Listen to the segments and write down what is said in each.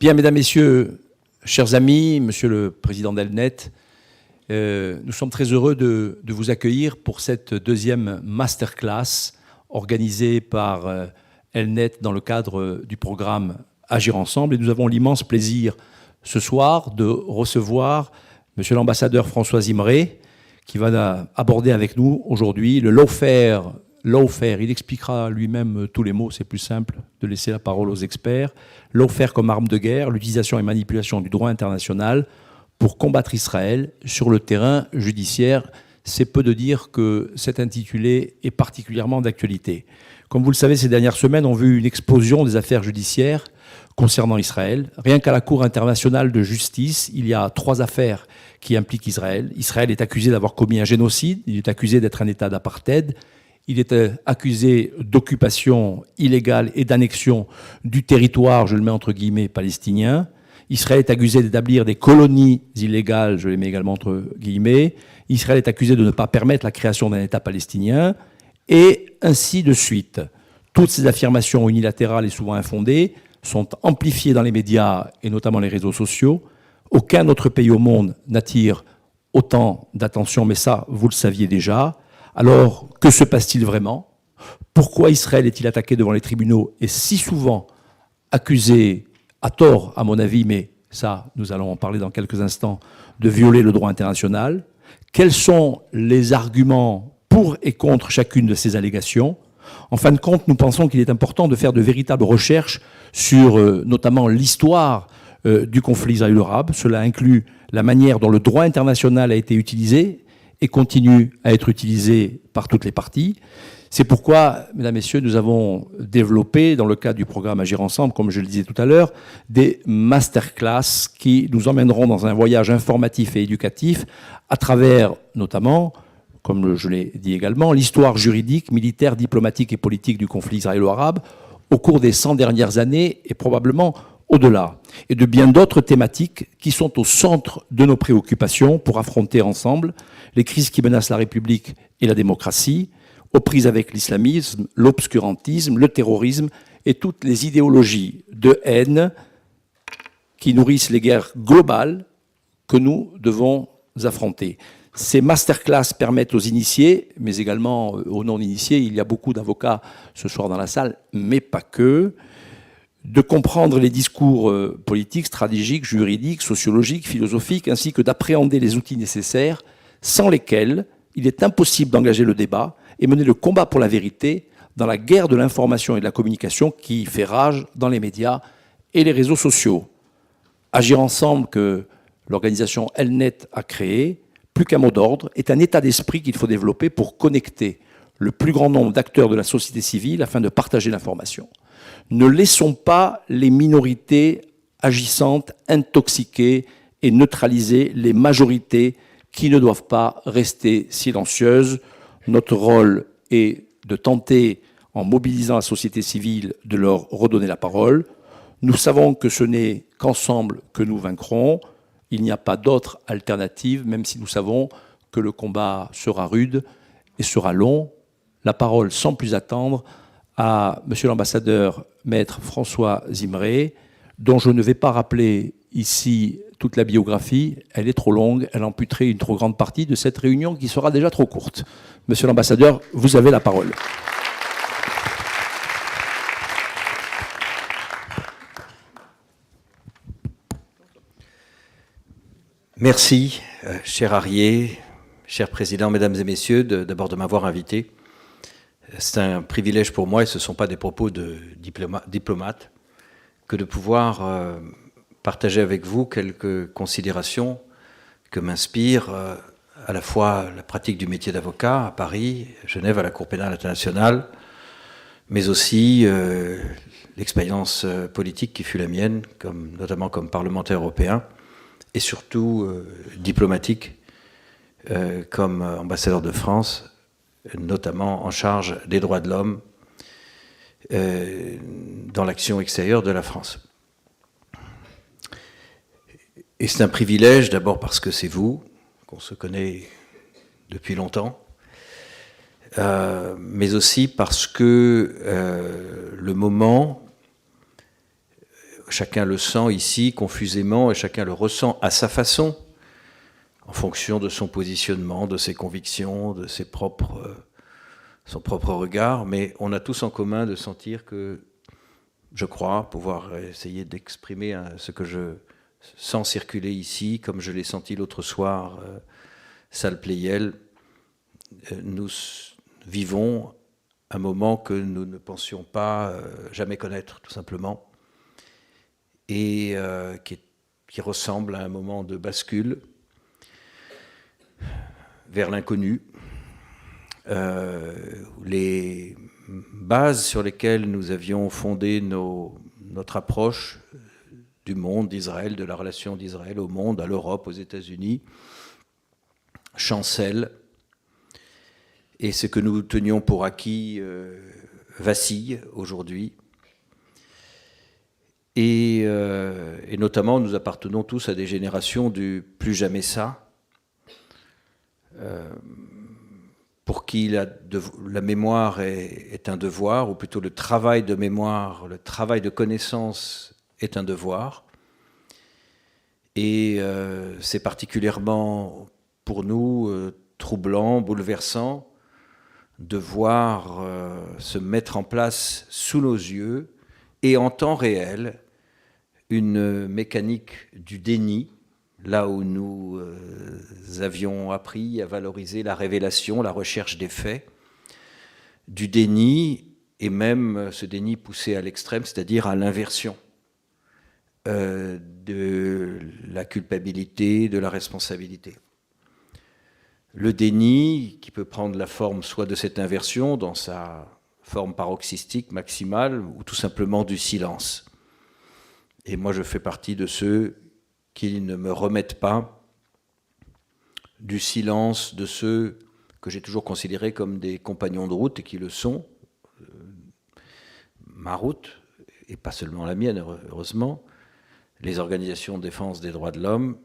Bien, mesdames, messieurs, chers amis, monsieur le président d'Elnet, nous sommes très heureux de vous accueillir pour cette deuxième masterclass organisée par Elnet dans le cadre du programme Agir Ensemble. Et nous avons l'immense plaisir ce soir de recevoir monsieur l'ambassadeur François Zimré, qui va aborder avec nous aujourd'hui le lawfare. Il expliquera lui-même tous les mots, c'est plus simple de laisser la parole aux experts. Lawfare comme arme de guerre, l'utilisation et manipulation du droit international pour combattre Israël sur le terrain judiciaire. C'est peu de dire que cet intitulé est particulièrement d'actualité. Comme vous le savez, ces dernières semaines ont vu une explosion des affaires judiciaires concernant Israël. Rien qu'à la Cour internationale de justice, il y a 3 affaires qui impliquent Israël. Israël est accusé d'avoir commis un génocide, il est accusé d'être un État d'apartheid, il est accusé d'occupation illégale et d'annexion du territoire, je le mets entre guillemets, palestinien. Israël est accusé d'établir des colonies illégales, je les mets également entre guillemets. Israël est accusé de ne pas permettre la création d'un État palestinien, et ainsi de suite. Toutes ces affirmations unilatérales et souvent infondées sont amplifiées dans les médias et notamment les réseaux sociaux. Aucun autre pays au monde n'attire autant d'attention, mais ça, vous le saviez déjà. Alors, que se passe-t-il vraiment? Pourquoi Israël est-il attaqué devant les tribunaux et si souvent accusé, à tort à mon avis, mais ça, nous allons en parler dans quelques instants, de violer le droit international? Quels sont les arguments pour et contre chacune de ces allégations? En fin de compte, nous pensons qu'il est important de faire de véritables recherches sur notamment l'histoire du conflit israélo-arabe. Cela inclut la manière dont le droit international a été utilisé et continue à être utilisé par toutes les parties. C'est pourquoi, mesdames, messieurs, nous avons développé, dans le cadre du programme Agir Ensemble, comme je le disais tout à l'heure, des masterclass qui nous emmèneront dans un voyage informatif et éducatif à travers, notamment, comme je l'ai dit également, l'histoire juridique, militaire, diplomatique et politique du conflit israélo-arabe au cours des 100 dernières années et probablement au-delà, et de bien d'autres thématiques qui sont au centre de nos préoccupations pour affronter ensemble les crises qui menacent la République et la démocratie, aux prises avec l'islamisme, l'obscurantisme, le terrorisme et toutes les idéologies de haine qui nourrissent les guerres globales que nous devons affronter. Ces masterclass permettent aux initiés, mais également aux non-initiés, il y a beaucoup d'avocats ce soir dans la salle, mais pas que, de comprendre les discours politiques, stratégiques, juridiques, sociologiques, philosophiques, ainsi que d'appréhender les outils nécessaires sans lesquels il est impossible d'engager le débat et mener le combat pour la vérité dans la guerre de l'information et de la communication qui fait rage dans les médias et les réseaux sociaux. Agir ensemble, que l'organisation Elnet a créé, plus qu'un mot d'ordre, est un état d'esprit qu'il faut développer pour connecter le plus grand nombre d'acteurs de la société civile afin de partager l'information. Ne laissons pas les minorités agissantes intoxiquer et neutraliser les majorités qui ne doivent pas rester silencieuses. Notre rôle est de tenter, en mobilisant la société civile, de leur redonner la parole. Nous savons que ce n'est qu'ensemble que nous vaincrons. Il n'y a pas d'autre alternative, même si nous savons que le combat sera rude et sera long. La parole, sans plus attendre, à monsieur l'ambassadeur maître François Zimré, dont je ne vais pas rappeler ici toute la biographie, elle est trop longue, elle amputerait une trop grande partie de cette réunion qui sera déjà trop courte. Monsieur l'ambassadeur, vous avez la parole. Merci, cher Arié, cher président, mesdames et messieurs, d'abord de m'avoir invité. C'est un privilège pour moi, et ce ne sont pas des propos de diplomate, que de pouvoir partager avec vous quelques considérations que m'inspire à la fois la pratique du métier d'avocat à Paris, Genève, à la Cour pénale internationale, mais aussi l'expérience politique qui fut la mienne, notamment comme parlementaire européen, et surtout diplomatique, comme ambassadeur de France, notamment en charge des droits de l'homme dans l'action extérieure de la France. Et c'est un privilège, d'abord parce que c'est vous, qu'on se connaît depuis longtemps, mais aussi parce que le moment chacun le sent ici confusément et chacun le ressent à sa façon, en fonction de son positionnement, de ses convictions, de son propre regard, mais on a tous en commun de sentir que, je crois, pouvoir essayer d'exprimer ce que je sens circuler ici, comme je l'ai senti l'autre soir, salle Pleyel, nous vivons un moment que nous ne pensions pas jamais connaître, tout simplement, et qui ressemble à un moment de bascule vers l'inconnu. Les bases sur lesquelles nous avions fondé notre approche du monde d'Israël, de la relation d'Israël au monde, à l'Europe, aux États-Unis, chancellent. Et ce que nous tenions pour acquis vacille aujourd'hui. Et notamment, nous appartenons tous à des générations du plus jamais ça, pour qui la mémoire est un devoir, ou plutôt le travail de mémoire, le travail de connaissance est un devoir. Et c'est particulièrement pour nous troublant, bouleversant, de voir se mettre en place sous nos yeux et en temps réel une mécanique du déni, là où nous avions appris à valoriser la révélation, la recherche des faits, du déni, et même ce déni poussé à l'extrême, c'est-à-dire à l'inversion de la culpabilité, de la responsabilité. Le déni, qui peut prendre la forme soit de cette inversion, dans sa forme paroxystique maximale, ou tout simplement du silence. Et moi, je fais partie de ceux qui ne me remettent pas du silence de ceux que j'ai toujours considérés comme des compagnons de route, et qui le sont. Ma route, et pas seulement la mienne, heureusement, les organisations de défense des droits de l'homme,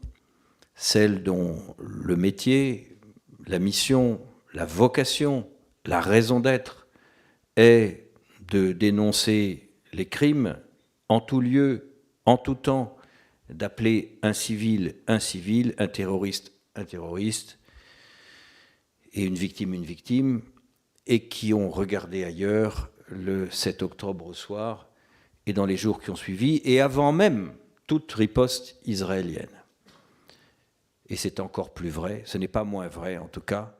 celles dont le métier, la mission, la vocation, la raison d'être est de dénoncer les crimes en tout lieu, en tout temps, d'appeler un civil, un terroriste, et une victime, et qui ont regardé ailleurs le 7 octobre au soir et dans les jours qui ont suivi, et avant même toute riposte israélienne. Et c'est encore plus vrai, ce n'est pas moins vrai en tout cas,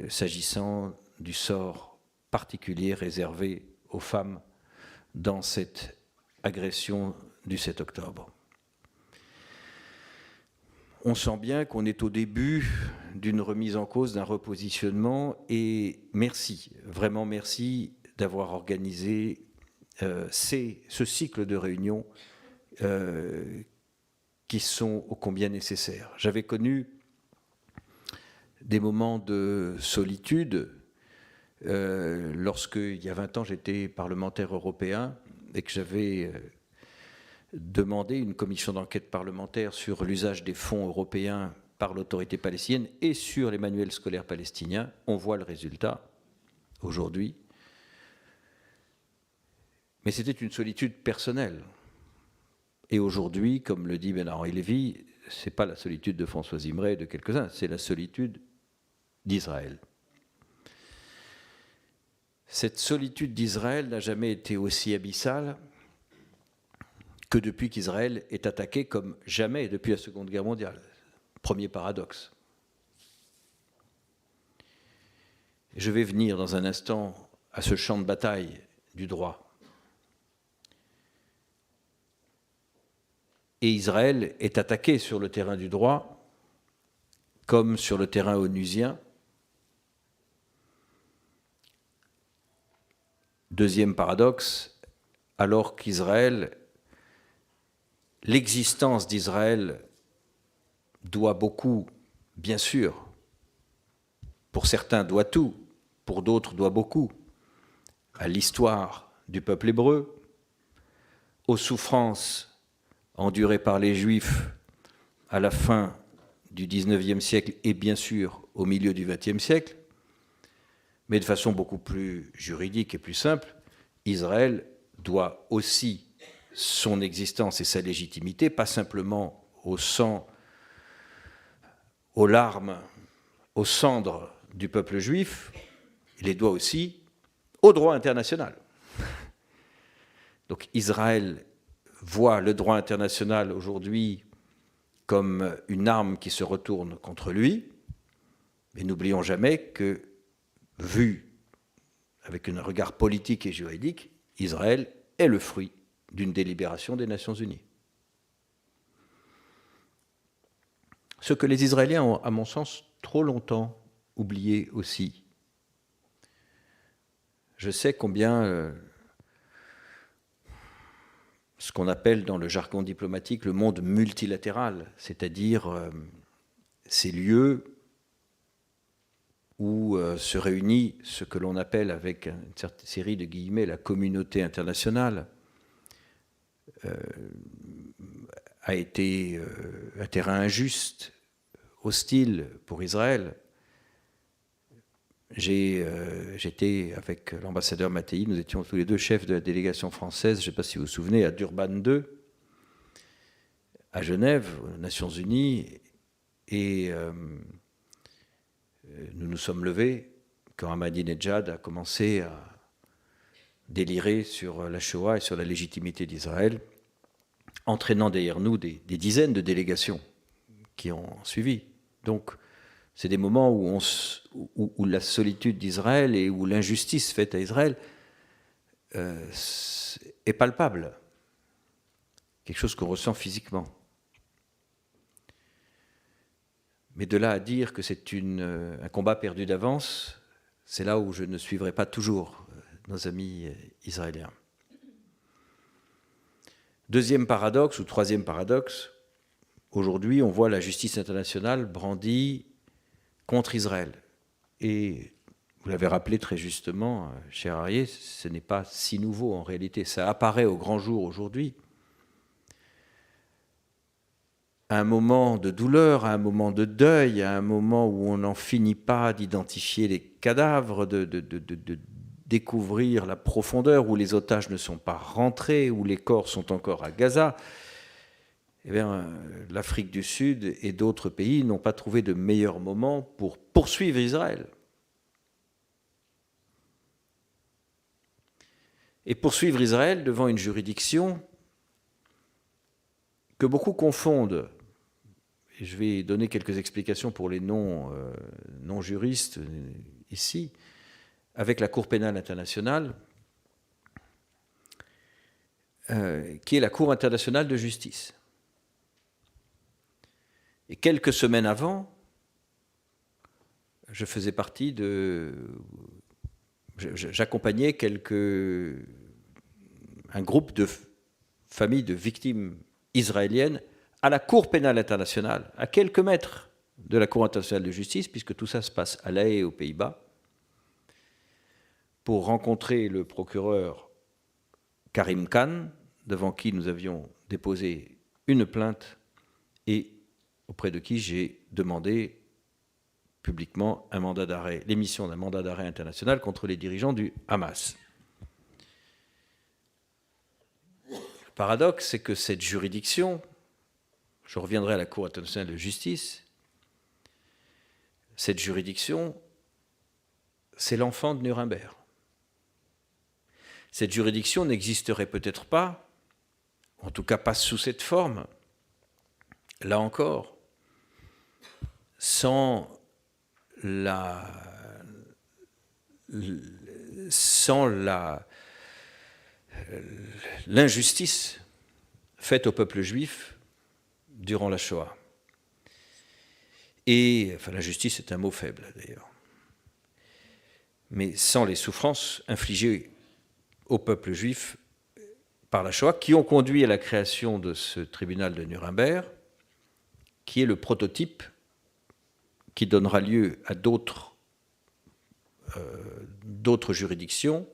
s'agissant du sort particulier réservé aux femmes dans cette agression du 7 octobre. On sent bien qu'on est au début d'une remise en cause, d'un repositionnement, et merci, vraiment merci d'avoir organisé ce cycle de réunions qui sont ô combien nécessaires. J'avais connu des moments de solitude lorsque, il y a 20 ans, j'étais parlementaire européen et que j'avais demandé une commission d'enquête parlementaire sur l'usage des fonds européens par l'autorité palestinienne et sur les manuels scolaires palestiniens. On voit le résultat aujourd'hui. Mais c'était une solitude personnelle. Et aujourd'hui, comme le dit Ben-Henri Lévy, ce n'est pas la solitude de François Zimret et de quelques-uns, c'est la solitude d'Israël. Cette solitude d'Israël n'a jamais été aussi abyssale que depuis qu'Israël est attaqué comme jamais depuis la Seconde Guerre mondiale. Premier paradoxe. Je vais venir dans un instant à ce champ de bataille du droit. Et Israël est attaqué sur le terrain du droit, comme sur le terrain onusien. Deuxième paradoxe, alors qu'Israël, l'existence d'Israël doit beaucoup, bien sûr, pour certains doit tout, pour d'autres doit beaucoup, à l'histoire du peuple hébreu, aux souffrances endurées par les Juifs à la fin du XIXe siècle et bien sûr au milieu du XXe siècle, mais de façon beaucoup plus juridique et plus simple, Israël doit aussi son existence et sa légitimité, pas simplement au sang, aux larmes, aux cendres du peuple juif, il les doit aussi au droit international. Donc Israël voit le droit international aujourd'hui comme une arme qui se retourne contre lui, mais n'oublions jamais que, vu avec un regard politique et juridique, Israël est le fruit d'une délibération des Nations Unies. Ce que les Israéliens ont, à mon sens, trop longtemps oublié aussi. Je sais combien ce qu'on appelle dans le jargon diplomatique le monde multilatéral, c'est-à-dire ces lieux où se réunit ce que l'on appelle avec une certaine série de guillemets la communauté internationale, a été un terrain injuste, hostile pour Israël. J'étais avec l'ambassadeur Mattei, nous étions tous les deux chefs de la délégation française, je ne sais pas si vous vous souvenez, à Durban II, à Genève, aux Nations Unies, et nous nous sommes levés quand Ahmadinejad a commencé à délirer sur la Shoah et sur la légitimité d'Israël, entraînant derrière nous des dizaines de délégations qui ont suivi. Donc, c'est des moments où la solitude d'Israël et où l'injustice faite à Israël est palpable. Quelque chose qu'on ressent physiquement. Mais de là à dire que c'est un combat perdu d'avance, c'est là où je ne suivrai pas toujours nos amis israéliens. Deuxième paradoxe, ou troisième paradoxe, aujourd'hui on voit la justice internationale brandie contre Israël. Et vous l'avez rappelé très justement, cher Arié, ce n'est pas si nouveau en réalité. Ça apparaît au grand jour aujourd'hui. À un moment de douleur, à un moment de deuil, à un moment où on n'en finit pas d'identifier les cadavres, de découvrir la profondeur, où les otages ne sont pas rentrés, où les corps sont encore à Gaza, eh bien, l'Afrique du Sud et d'autres pays n'ont pas trouvé de meilleur moment pour poursuivre Israël. Et poursuivre Israël devant une juridiction que beaucoup confondent. Et je vais donner quelques explications pour les non-juristes ici, avec la Cour pénale internationale, qui est la Cour internationale de justice. Et quelques semaines avant, j'accompagnais un groupe de familles de victimes israéliennes à la Cour pénale internationale, à quelques mètres de la Cour internationale de justice, puisque tout ça se passe à La Haye, aux Pays-Bas, pour rencontrer le procureur Karim Khan, devant qui nous avions déposé une plainte et auprès de qui j'ai demandé publiquement un mandat d'arrêt, l'émission d'un mandat d'arrêt international contre les dirigeants du Hamas. Le paradoxe, c'est que cette juridiction, je reviendrai à la Cour internationale de justice, cette juridiction, c'est l'enfant de Nuremberg. Cette juridiction n'existerait peut-être pas, en tout cas pas sous cette forme, là encore, sans l'injustice faite au peuple juif durant la Shoah. Et, enfin, l'injustice est un mot faible d'ailleurs, mais sans les souffrances infligées au peuple juif par la Shoah, qui ont conduit à la création de ce tribunal de Nuremberg, qui est le prototype qui donnera lieu à d'autres juridictions,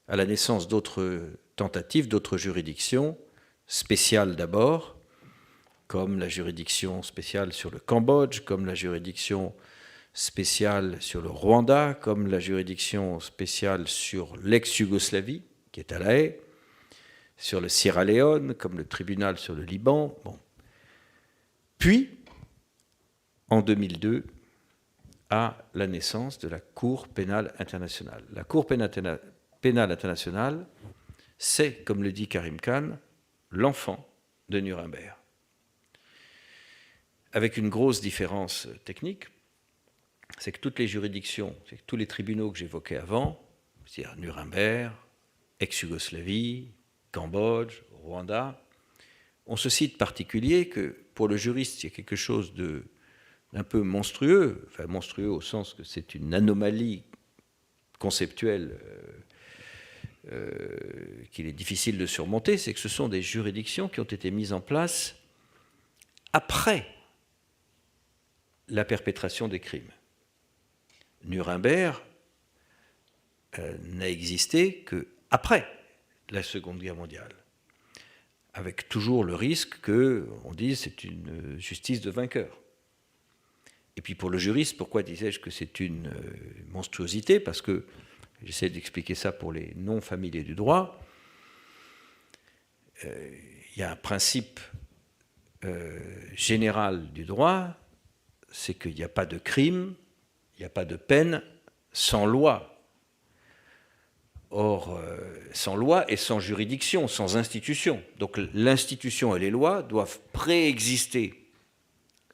à la naissance d'autres tentatives, d'autres juridictions, spéciales d'abord, comme la juridiction spéciale sur le Cambodge, comme la juridiction spéciale sur le Rwanda, comme la juridiction spéciale sur l'ex-Yougoslavie, qui est à La Haye, sur le Sierra Leone, comme le tribunal sur le Liban. Bon. Puis, en 2002, à la naissance de la Cour pénale internationale. La Cour pénale internationale, c'est, comme le dit Karim Khan, l'enfant de Nuremberg. Avec une grosse différence technique, c'est que toutes les juridictions, c'est que tous les tribunaux que j'évoquais avant, c'est-à-dire Nuremberg, ex-Yougoslavie, Cambodge, Rwanda, ont ceci de particulier que pour le juriste, il y a quelque chose d'un peu monstrueux, enfin monstrueux au sens que c'est une anomalie conceptuelle qu'il est difficile de surmonter, c'est que ce sont des juridictions qui ont été mises en place après la perpétration des crimes. Nuremberg n'a existé qu'après la Seconde Guerre mondiale, avec toujours le risque qu'on dise c'est une justice de vainqueur. Et puis pour le juriste, pourquoi disais-je que c'est une monstruosité? Parce que, j'essaie d'expliquer ça pour les non-familiers du droit, il y a un principe général du droit, c'est qu'il n'y a pas de crime, il n'y a pas de peine sans loi. Or, sans loi et sans juridiction, sans institution. Donc l'institution et les lois doivent préexister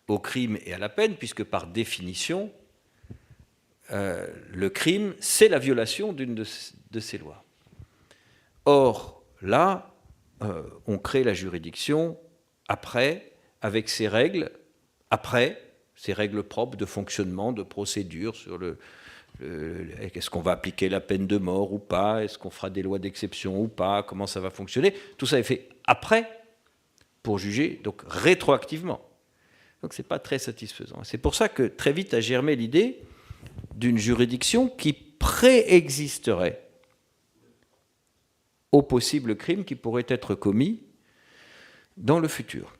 au crime et à la peine, puisque par définition, le crime, c'est la violation d'une de ces lois. Or, là, on crée la juridiction après, avec ses règles, après, ses règles propres de fonctionnement, de procédure sur est-ce qu'on va appliquer la peine de mort ou pas, est-ce qu'on fera des lois d'exception ou pas, comment ça va fonctionner. Tout ça est fait après pour juger, donc rétroactivement. Donc ce n'est pas très satisfaisant. C'est pour ça que très vite a germé l'idée d'une juridiction qui préexisterait au possible crime qui pourrait être commis dans le futur.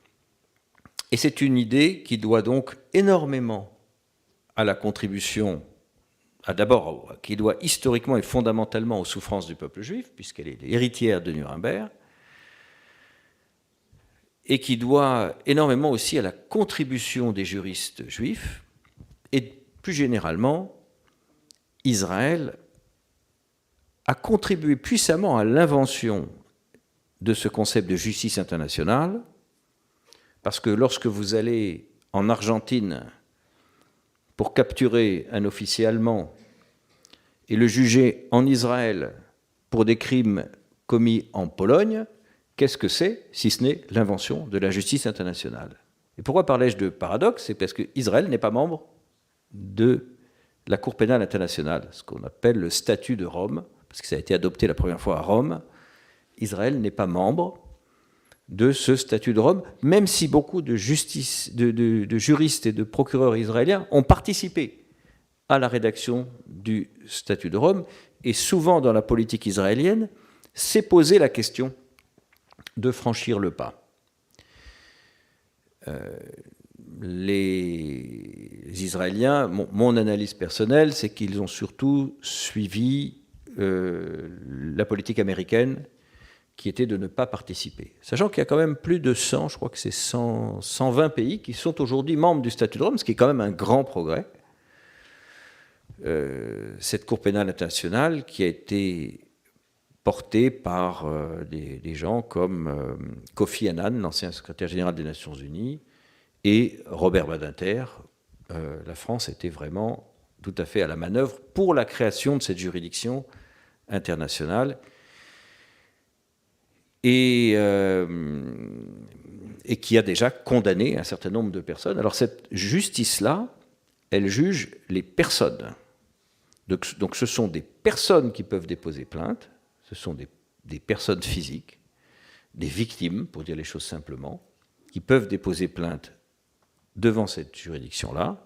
Et c'est une idée qui doit donc énormément à la contribution, d'abord, qui doit historiquement et fondamentalement aux souffrances du peuple juif, puisqu'elle est héritière de Nuremberg, et qui doit énormément aussi à la contribution des juristes juifs, et plus généralement, Israël a contribué puissamment à l'invention de ce concept de justice internationale, parce que lorsque vous allez en Argentine pour capturer un officier allemand et le juger en Israël pour des crimes commis en Pologne, qu'est-ce que c'est, si ce n'est l'invention de la justice internationale? Et pourquoi parlais-je de paradoxe? C'est parce qu'Israël n'est pas membre de la Cour pénale internationale, ce qu'on appelle le statut de Rome, parce que ça a été adopté la première fois à Rome. Israël n'est pas membre de ce statut de Rome, même si beaucoup de juristes et de procureurs israéliens ont participé à la rédaction du statut de Rome, et souvent dans la politique israélienne, s'est posé la question de franchir le pas. Les Israéliens, mon analyse personnelle, c'est qu'ils ont surtout suivi la politique américaine, qui était de ne pas participer. Sachant qu'il y a quand même plus de 100, je crois que c'est 120 pays qui sont aujourd'hui membres du statut de Rome, ce qui est quand même un grand progrès. Cette Cour pénale internationale qui a été portée par des gens comme Kofi Annan, l'ancien secrétaire général des Nations Unies, et Robert Badinter. La France était vraiment tout à fait à la manœuvre pour la création de cette juridiction internationale et qui a déjà condamné un certain nombre de personnes. Alors cette justice-là, elle juge les personnes. Donc ce sont des personnes qui peuvent déposer plainte, ce sont des personnes physiques, des victimes, pour dire les choses simplement, qui peuvent déposer plainte devant cette juridiction-là,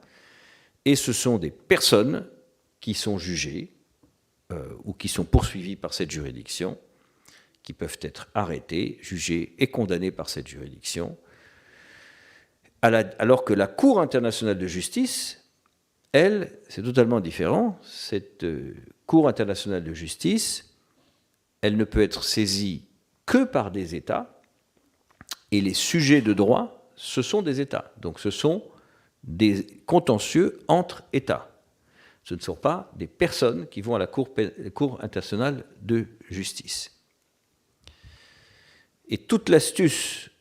et ce sont des personnes qui sont jugées ou qui sont poursuivies par cette juridiction, qui peuvent être arrêtées, jugées et condamnées par cette juridiction, alors que la Cour internationale de justice, elle, c'est totalement différent. Cette Cour internationale de justice, elle ne peut être saisie que par des États, et les sujets de droit, ce sont des États. Donc ce sont des contentieux entre États. Ce ne sont pas des personnes qui vont à la Cour internationale de justice. Et toute l'astuce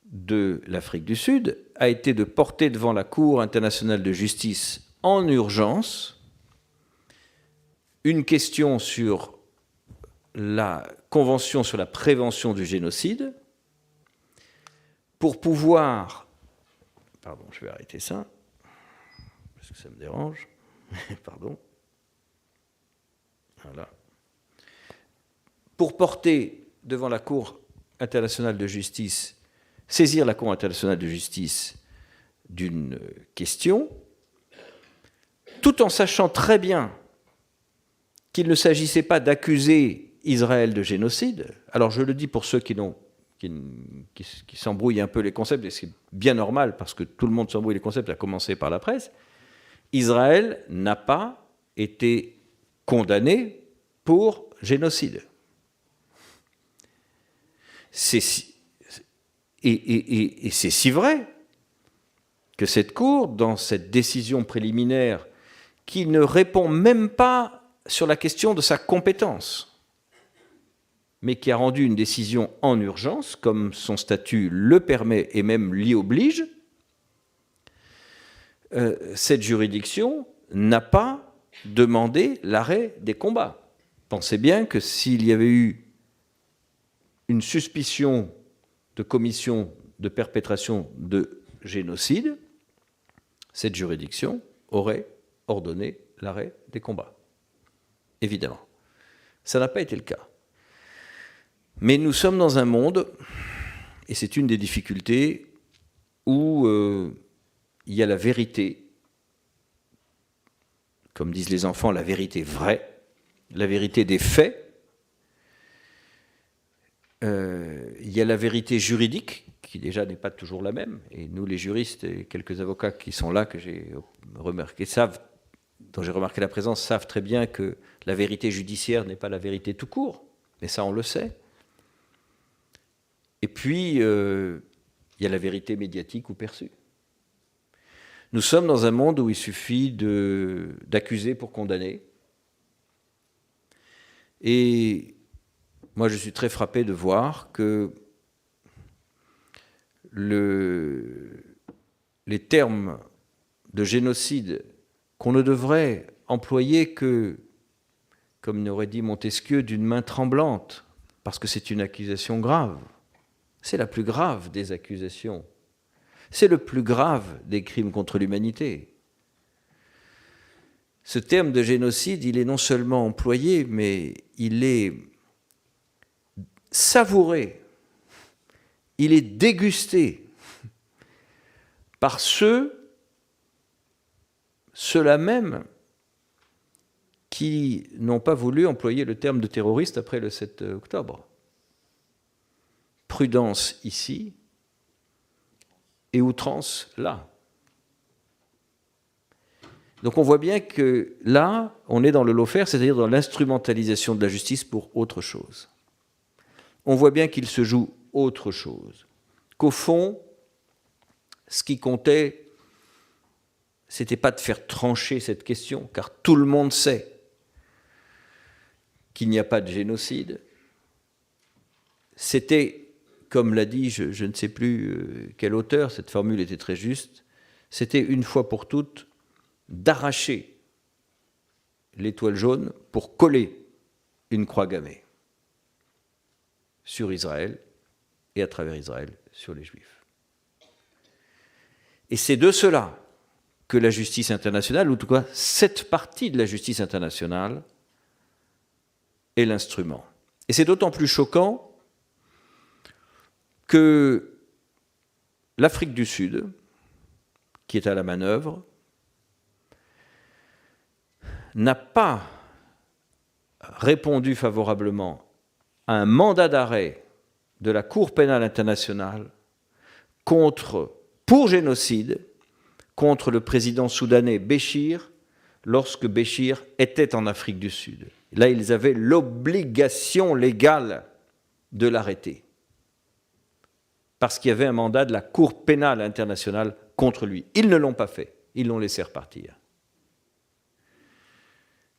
de l'Afrique du Sud a été de porter devant la Cour internationale de justice en urgence une question sur la Convention sur la prévention du génocide pour pouvoir... Pardon, je vais arrêter ça, parce que ça me dérange. Pardon. Voilà. Pour porter devant la Cour internationale de justice, saisir la Cour internationale de justice d'une question, tout en sachant très bien qu'il ne s'agissait pas d'accuser Israël de génocide. Alors je le dis pour ceux qui s'embrouillent un peu les concepts, et c'est bien normal parce que tout le monde s'embrouille les concepts, à commencer par la presse. Israël n'a pas été condamné pour génocide. Et c'est si vrai que cette Cour, dans cette décision préliminaire, qui ne répond même pas sur la question de sa compétence, mais qui a rendu une décision en urgence, comme son statut le permet et même l'y oblige, cette juridiction n'a pas demandé l'arrêt des combats. Pensez bien que s'il y avait eu une suspicion de commission de perpétration de génocide, cette juridiction aurait ordonné l'arrêt des combats. Évidemment. Ça n'a pas été le cas. Mais nous sommes dans un monde, et c'est une des difficultés, où il y a la vérité, comme disent les enfants, la vérité vraie, la vérité des faits. Il y a la vérité juridique, qui déjà n'est pas toujours la même. Et nous, les juristes et quelques avocats qui sont là, que j'ai remarqué, dont j'ai remarqué la présence, savent très bien que la vérité judiciaire n'est pas la vérité tout court. Mais ça, on le sait. Et puis, il y a la vérité médiatique ou perçue. Nous sommes dans un monde où il suffit d'accuser pour condamner. Et moi, je suis très frappé de voir que les termes de génocide qu'on ne devrait employer que, comme aurait dit Montesquieu, d'une main tremblante, parce que c'est une accusation grave. C'est la plus grave des accusations. C'est le plus grave des crimes contre l'humanité. Ce terme de génocide, il est non seulement employé, mais il est savouré, il est dégusté par ceux-là même qui n'ont pas voulu employer le terme de terroriste après le 7 octobre. Prudence ici et outrance là. Donc on voit bien que là, on est dans le lawfare, c'est-à-dire dans l'instrumentalisation de la justice pour autre chose. On voit bien qu'il se joue autre chose. Qu'au fond, ce qui comptait, c'était pas de faire trancher cette question, car tout le monde sait qu'il n'y a pas de génocide. C'était, comme l'a dit, je ne sais plus quel auteur, cette formule était très juste, c'était une fois pour toutes d'arracher l'étoile jaune pour coller une croix gammée sur Israël et à travers Israël sur les Juifs. Et c'est de cela que la justice internationale, ou en tout cas cette partie de la justice internationale, est l'instrument. Et c'est d'autant plus choquant que l'Afrique du Sud, qui est à la manœuvre, n'a pas répondu favorablement à un mandat d'arrêt de la Cour pénale internationale pour génocide contre le président soudanais Béchir lorsque Béchir était en Afrique du Sud. Là, ils avaient l'obligation légale de l'arrêter. Parce qu'il y avait un mandat de la Cour pénale internationale contre lui. Ils ne l'ont pas fait, ils l'ont laissé repartir.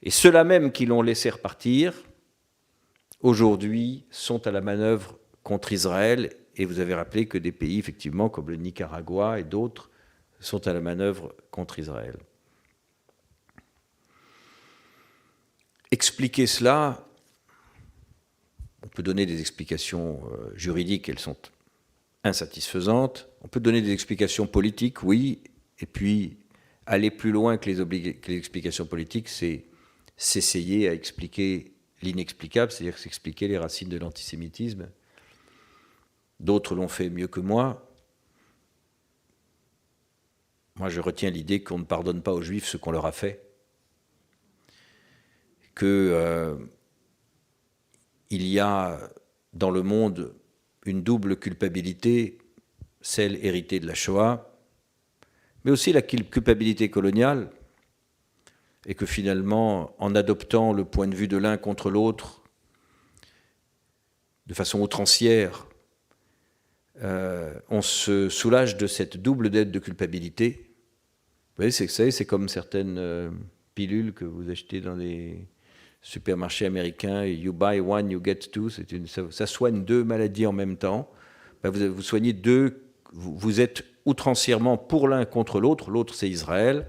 Et ceux-là même qui l'ont laissé repartir, aujourd'hui, sont à la manœuvre contre Israël. Et vous avez rappelé que des pays, effectivement, comme le Nicaragua et d'autres, sont à la manœuvre contre Israël. Expliquer cela, on peut donner des explications juridiques, elles sont insatisfaisantes. On peut donner des explications politiques, oui, et puis aller plus loin que les explications politiques, c'est s'essayer à expliquer l'inexplicable, c'est-à-dire s'expliquer les racines de l'antisémitisme. D'autres l'ont fait mieux que moi. Moi, je retiens l'idée qu'on ne pardonne pas aux Juifs ce qu'on leur a fait, qu'il y a dans le monde une double culpabilité, celle héritée de la Shoah, mais aussi la culpabilité coloniale, et que finalement, en adoptant le point de vue de l'un contre l'autre, de façon outrancière, on se soulage de cette double dette de culpabilité. Vous voyez, c'est comme certaines pilules que vous achetez dans les supermarchés américains, you buy one, you get two, ça soigne deux maladies en même temps. Ben vous soignez deux, vous êtes outrancièrement pour l'un contre l'autre, l'autre c'est Israël,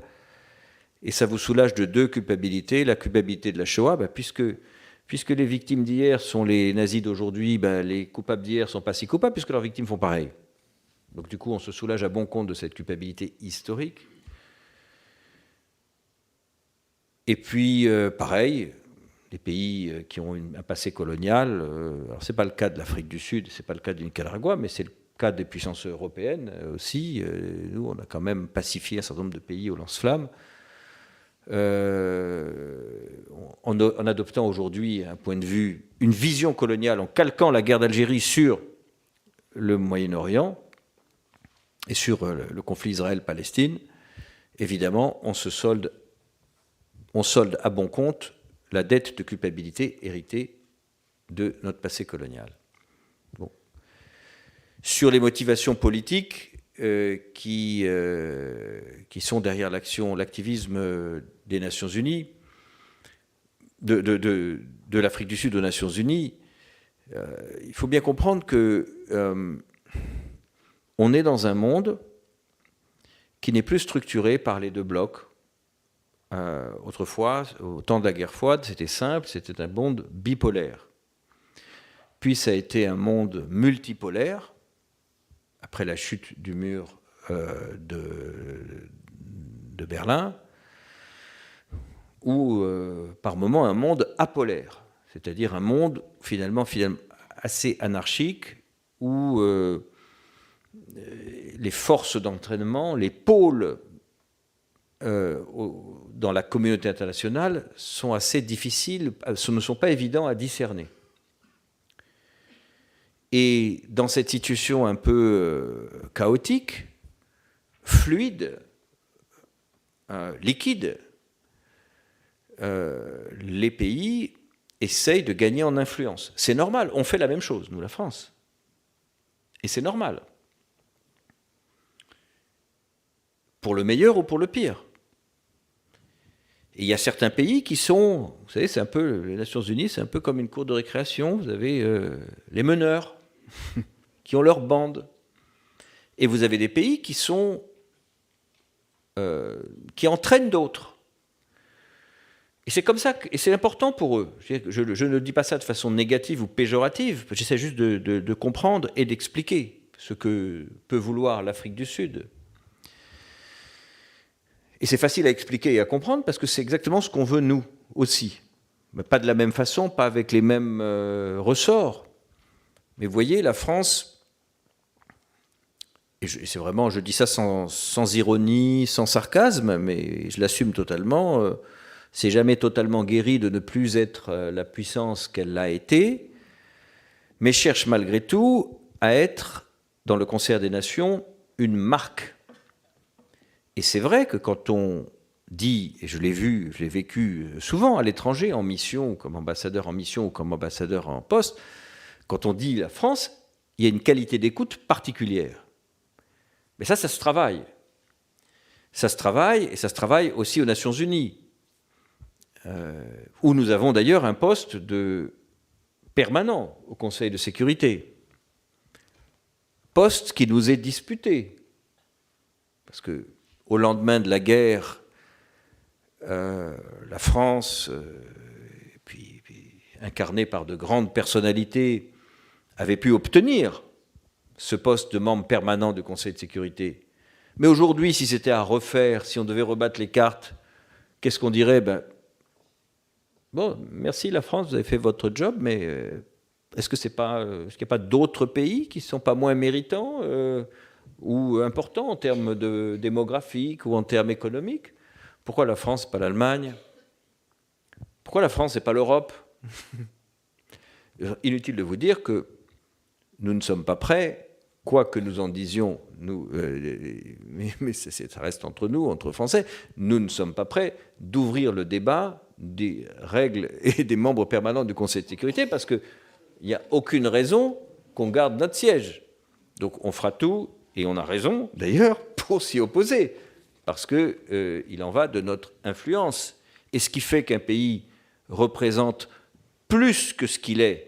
et ça vous soulage de deux culpabilités, la culpabilité de la Shoah, ben puisque les victimes d'hier sont les nazis d'aujourd'hui, ben les coupables d'hier ne sont pas si coupables, puisque leurs victimes font pareil. Donc du coup, on se soulage à bon compte de cette culpabilité historique. Et puis, pareil, les pays qui ont un passé colonial, alors ce n'est pas le cas de l'Afrique du Sud, ce n'est pas le cas du Nicaragua, mais c'est le cas des puissances européennes aussi. Nous, on a quand même pacifié un certain nombre de pays au lance-flammes. En adoptant aujourd'hui un point de vue, une vision coloniale, en calquant la guerre d'Algérie sur le Moyen-Orient et sur le conflit Israël-Palestine, évidemment, on solde à bon compte la dette de culpabilité héritée de notre passé colonial. Bon. Sur les motivations politiques qui sont derrière l'activisme des Nations Unies, de l'Afrique du Sud aux Nations Unies, il faut bien comprendre que on est dans un monde qui n'est plus structuré par les deux blocs. Autrefois, au temps de la guerre froide, c'était simple, c'était un monde bipolaire. Puis ça a été un monde multipolaire, après la chute du mur de Berlin, ou par moments un monde apolaire, c'est-à-dire un monde finalement assez anarchique, où les forces d'entraînement, les pôles dans la communauté internationale sont assez difficiles, ne sont pas évidents à discerner. Et dans cette situation un peu chaotique, fluide, liquide, les pays essayent de gagner en influence. C'est normal, on fait la même chose, nous, la France. Et c'est normal. Pour le meilleur ou pour le pire. Et il y a certains pays qui sont, vous savez, c'est un peu, les Nations Unies, c'est un peu comme une cour de récréation. Vous avez les meneurs qui ont leur bande. Et vous avez des pays qui sont, qui entraînent d'autres. Et c'est comme ça, et c'est important pour eux. Je ne dis pas ça de façon négative ou péjorative, j'essaie juste de comprendre et d'expliquer ce que peut vouloir l'Afrique du Sud. Et c'est facile à expliquer et à comprendre parce que c'est exactement ce qu'on veut nous aussi. Mais pas de la même façon, pas avec les mêmes ressorts. Mais vous voyez, la France, et c'est vraiment, je dis ça sans ironie, sans sarcasme, mais je l'assume totalement, c'est jamais totalement guéri de ne plus être la puissance qu'elle a été, mais cherche malgré tout à être, dans le concert des nations, une marque. Et c'est vrai que quand on dit, et je l'ai vécu souvent à l'étranger, en mission, ou comme ambassadeur en mission, ou comme ambassadeur en poste, Quand on dit la France, il y a une qualité d'écoute particulière. Mais ça se travaille. Ça se travaille, et ça se travaille aussi aux Nations Unies, où nous avons d'ailleurs un poste permanent au Conseil de sécurité. Poste qui nous est disputé. Parce que au lendemain de la guerre, la France, puis incarnée par de grandes personnalités, avait pu obtenir ce poste de membre permanent du Conseil de sécurité. Mais aujourd'hui, si c'était à refaire, si on devait rebattre les cartes, qu'est-ce qu'on dirait? Bon, merci la France, vous avez fait votre job, mais est-ce qu'il n'y a pas d'autres pays qui ne sont pas moins méritants ou importants en termes démographiques ou en termes économiques? Pourquoi la France, pas l'Allemagne? Pourquoi la France et pas l'Europe? Inutile de vous dire que nous ne sommes pas prêts, quoi que nous en disions, mais ça reste entre nous, entre Français, nous ne sommes pas prêts d'ouvrir le débat des règles et des membres permanents du Conseil de sécurité parce qu'il n'y a aucune raison qu'on garde notre siège. Donc on fera tout, et on a raison d'ailleurs, pour s'y opposer, parce qu'il en va de notre influence. Et ce qui fait qu'un pays représente plus que ce qu'il est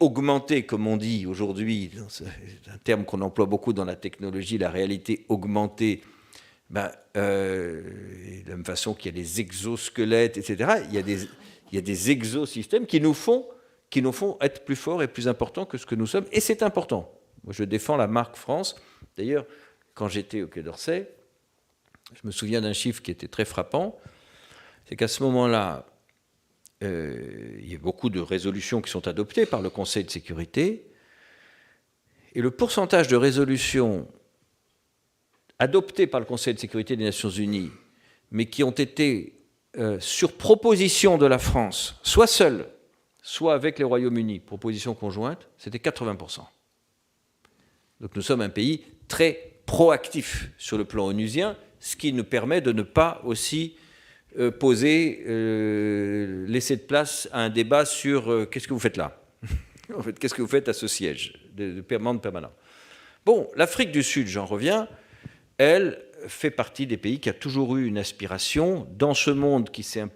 augmenté, comme on dit aujourd'hui, c'est un terme qu'on emploie beaucoup dans la technologie, la réalité augmentée, de la même façon qu'il y a des exosquelettes, etc., il y a des exosystèmes qui nous font être plus forts et plus importants que ce que nous sommes, et c'est important. Moi, je défends la marque France. D'ailleurs, quand j'étais au Quai d'Orsay, je me souviens d'un chiffre qui était très frappant, c'est qu'à ce moment-là, il y a beaucoup de résolutions qui sont adoptées par le Conseil de sécurité, et le pourcentage de résolutions adoptées par le Conseil de sécurité des Nations Unies, mais qui ont été, sur proposition de la France, soit seule, soit avec les Royaumes-Unis, proposition conjointe, c'était 80%. Donc nous sommes un pays très proactif sur le plan onusien, ce qui nous permet de ne pas aussi laisser de place à un débat sur qu'est-ce que vous faites là. En fait, qu'est-ce que vous faites à ce siège de permanent. Bon, l'Afrique du Sud, j'en reviens, elle fait partie des pays qui a toujours eu une aspiration dans ce monde qui s'est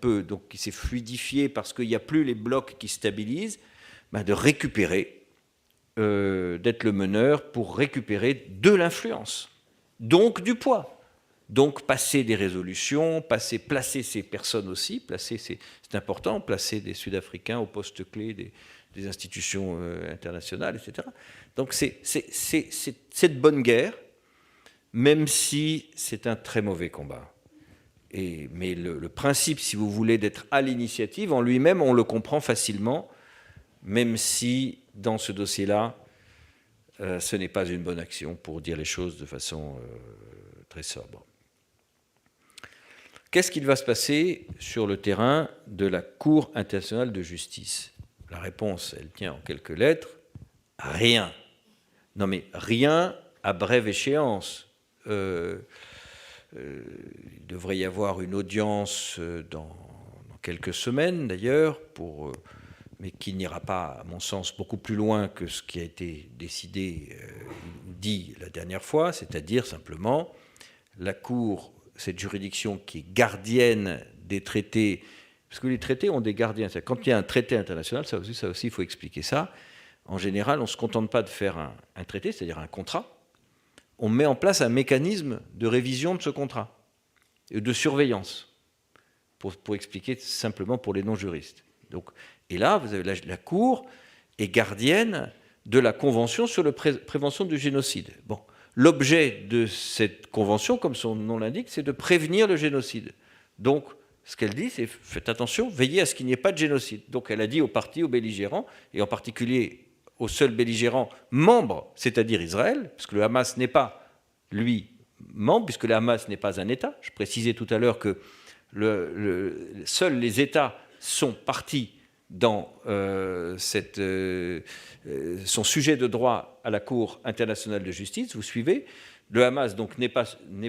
fluidifié parce qu'il n'y a plus les blocs qui stabilisent, de récupérer, d'être le meneur pour récupérer de l'influence, donc du poids. Donc passer des résolutions, placer ces personnes aussi, c'est important, placer des Sud-Africains au poste clé des institutions internationales, etc. Donc c'est de bonne guerre, même si c'est un très mauvais combat. Mais le principe, si vous voulez, d'être à l'initiative, en lui-même, on le comprend facilement, même si dans ce dossier-là, ce n'est pas une bonne action, pour dire les choses de façon très sobre. Qu'est-ce qu'il va se passer sur le terrain de la Cour internationale de justice? La réponse, elle tient en quelques lettres. Rien. Non mais rien à brève échéance. Il devrait y avoir une audience dans quelques semaines d'ailleurs, mais qui n'ira pas, à mon sens, beaucoup plus loin que ce qui a été décidé, dit la dernière fois, c'est-à-dire simplement la Cour, cette juridiction qui est gardienne des traités, parce que les traités ont des gardiens. Quand il y a un traité international, ça aussi, il faut expliquer ça. En général, on ne se contente pas de faire un traité, c'est-à-dire un contrat. On met en place un mécanisme de révision de ce contrat, et de surveillance, pour expliquer simplement pour les non-juristes. Donc, et là, vous avez la Cour est gardienne de la Convention sur la prévention du génocide. Bon. L'objet de cette convention, comme son nom l'indique, c'est de prévenir le génocide. Donc, ce qu'elle dit, c'est faites attention, veillez à ce qu'il n'y ait pas de génocide. Donc, elle a dit aux partis, aux belligérants, et en particulier aux seuls belligérants membres, c'est-à-dire Israël, parce que le Hamas n'est pas, lui, membre, puisque le Hamas n'est pas un État. Je précisais tout à l'heure que seuls les États sont partis dans son sujet de droit à la Cour internationale de justice, vous suivez. Le Hamas donc n'est pas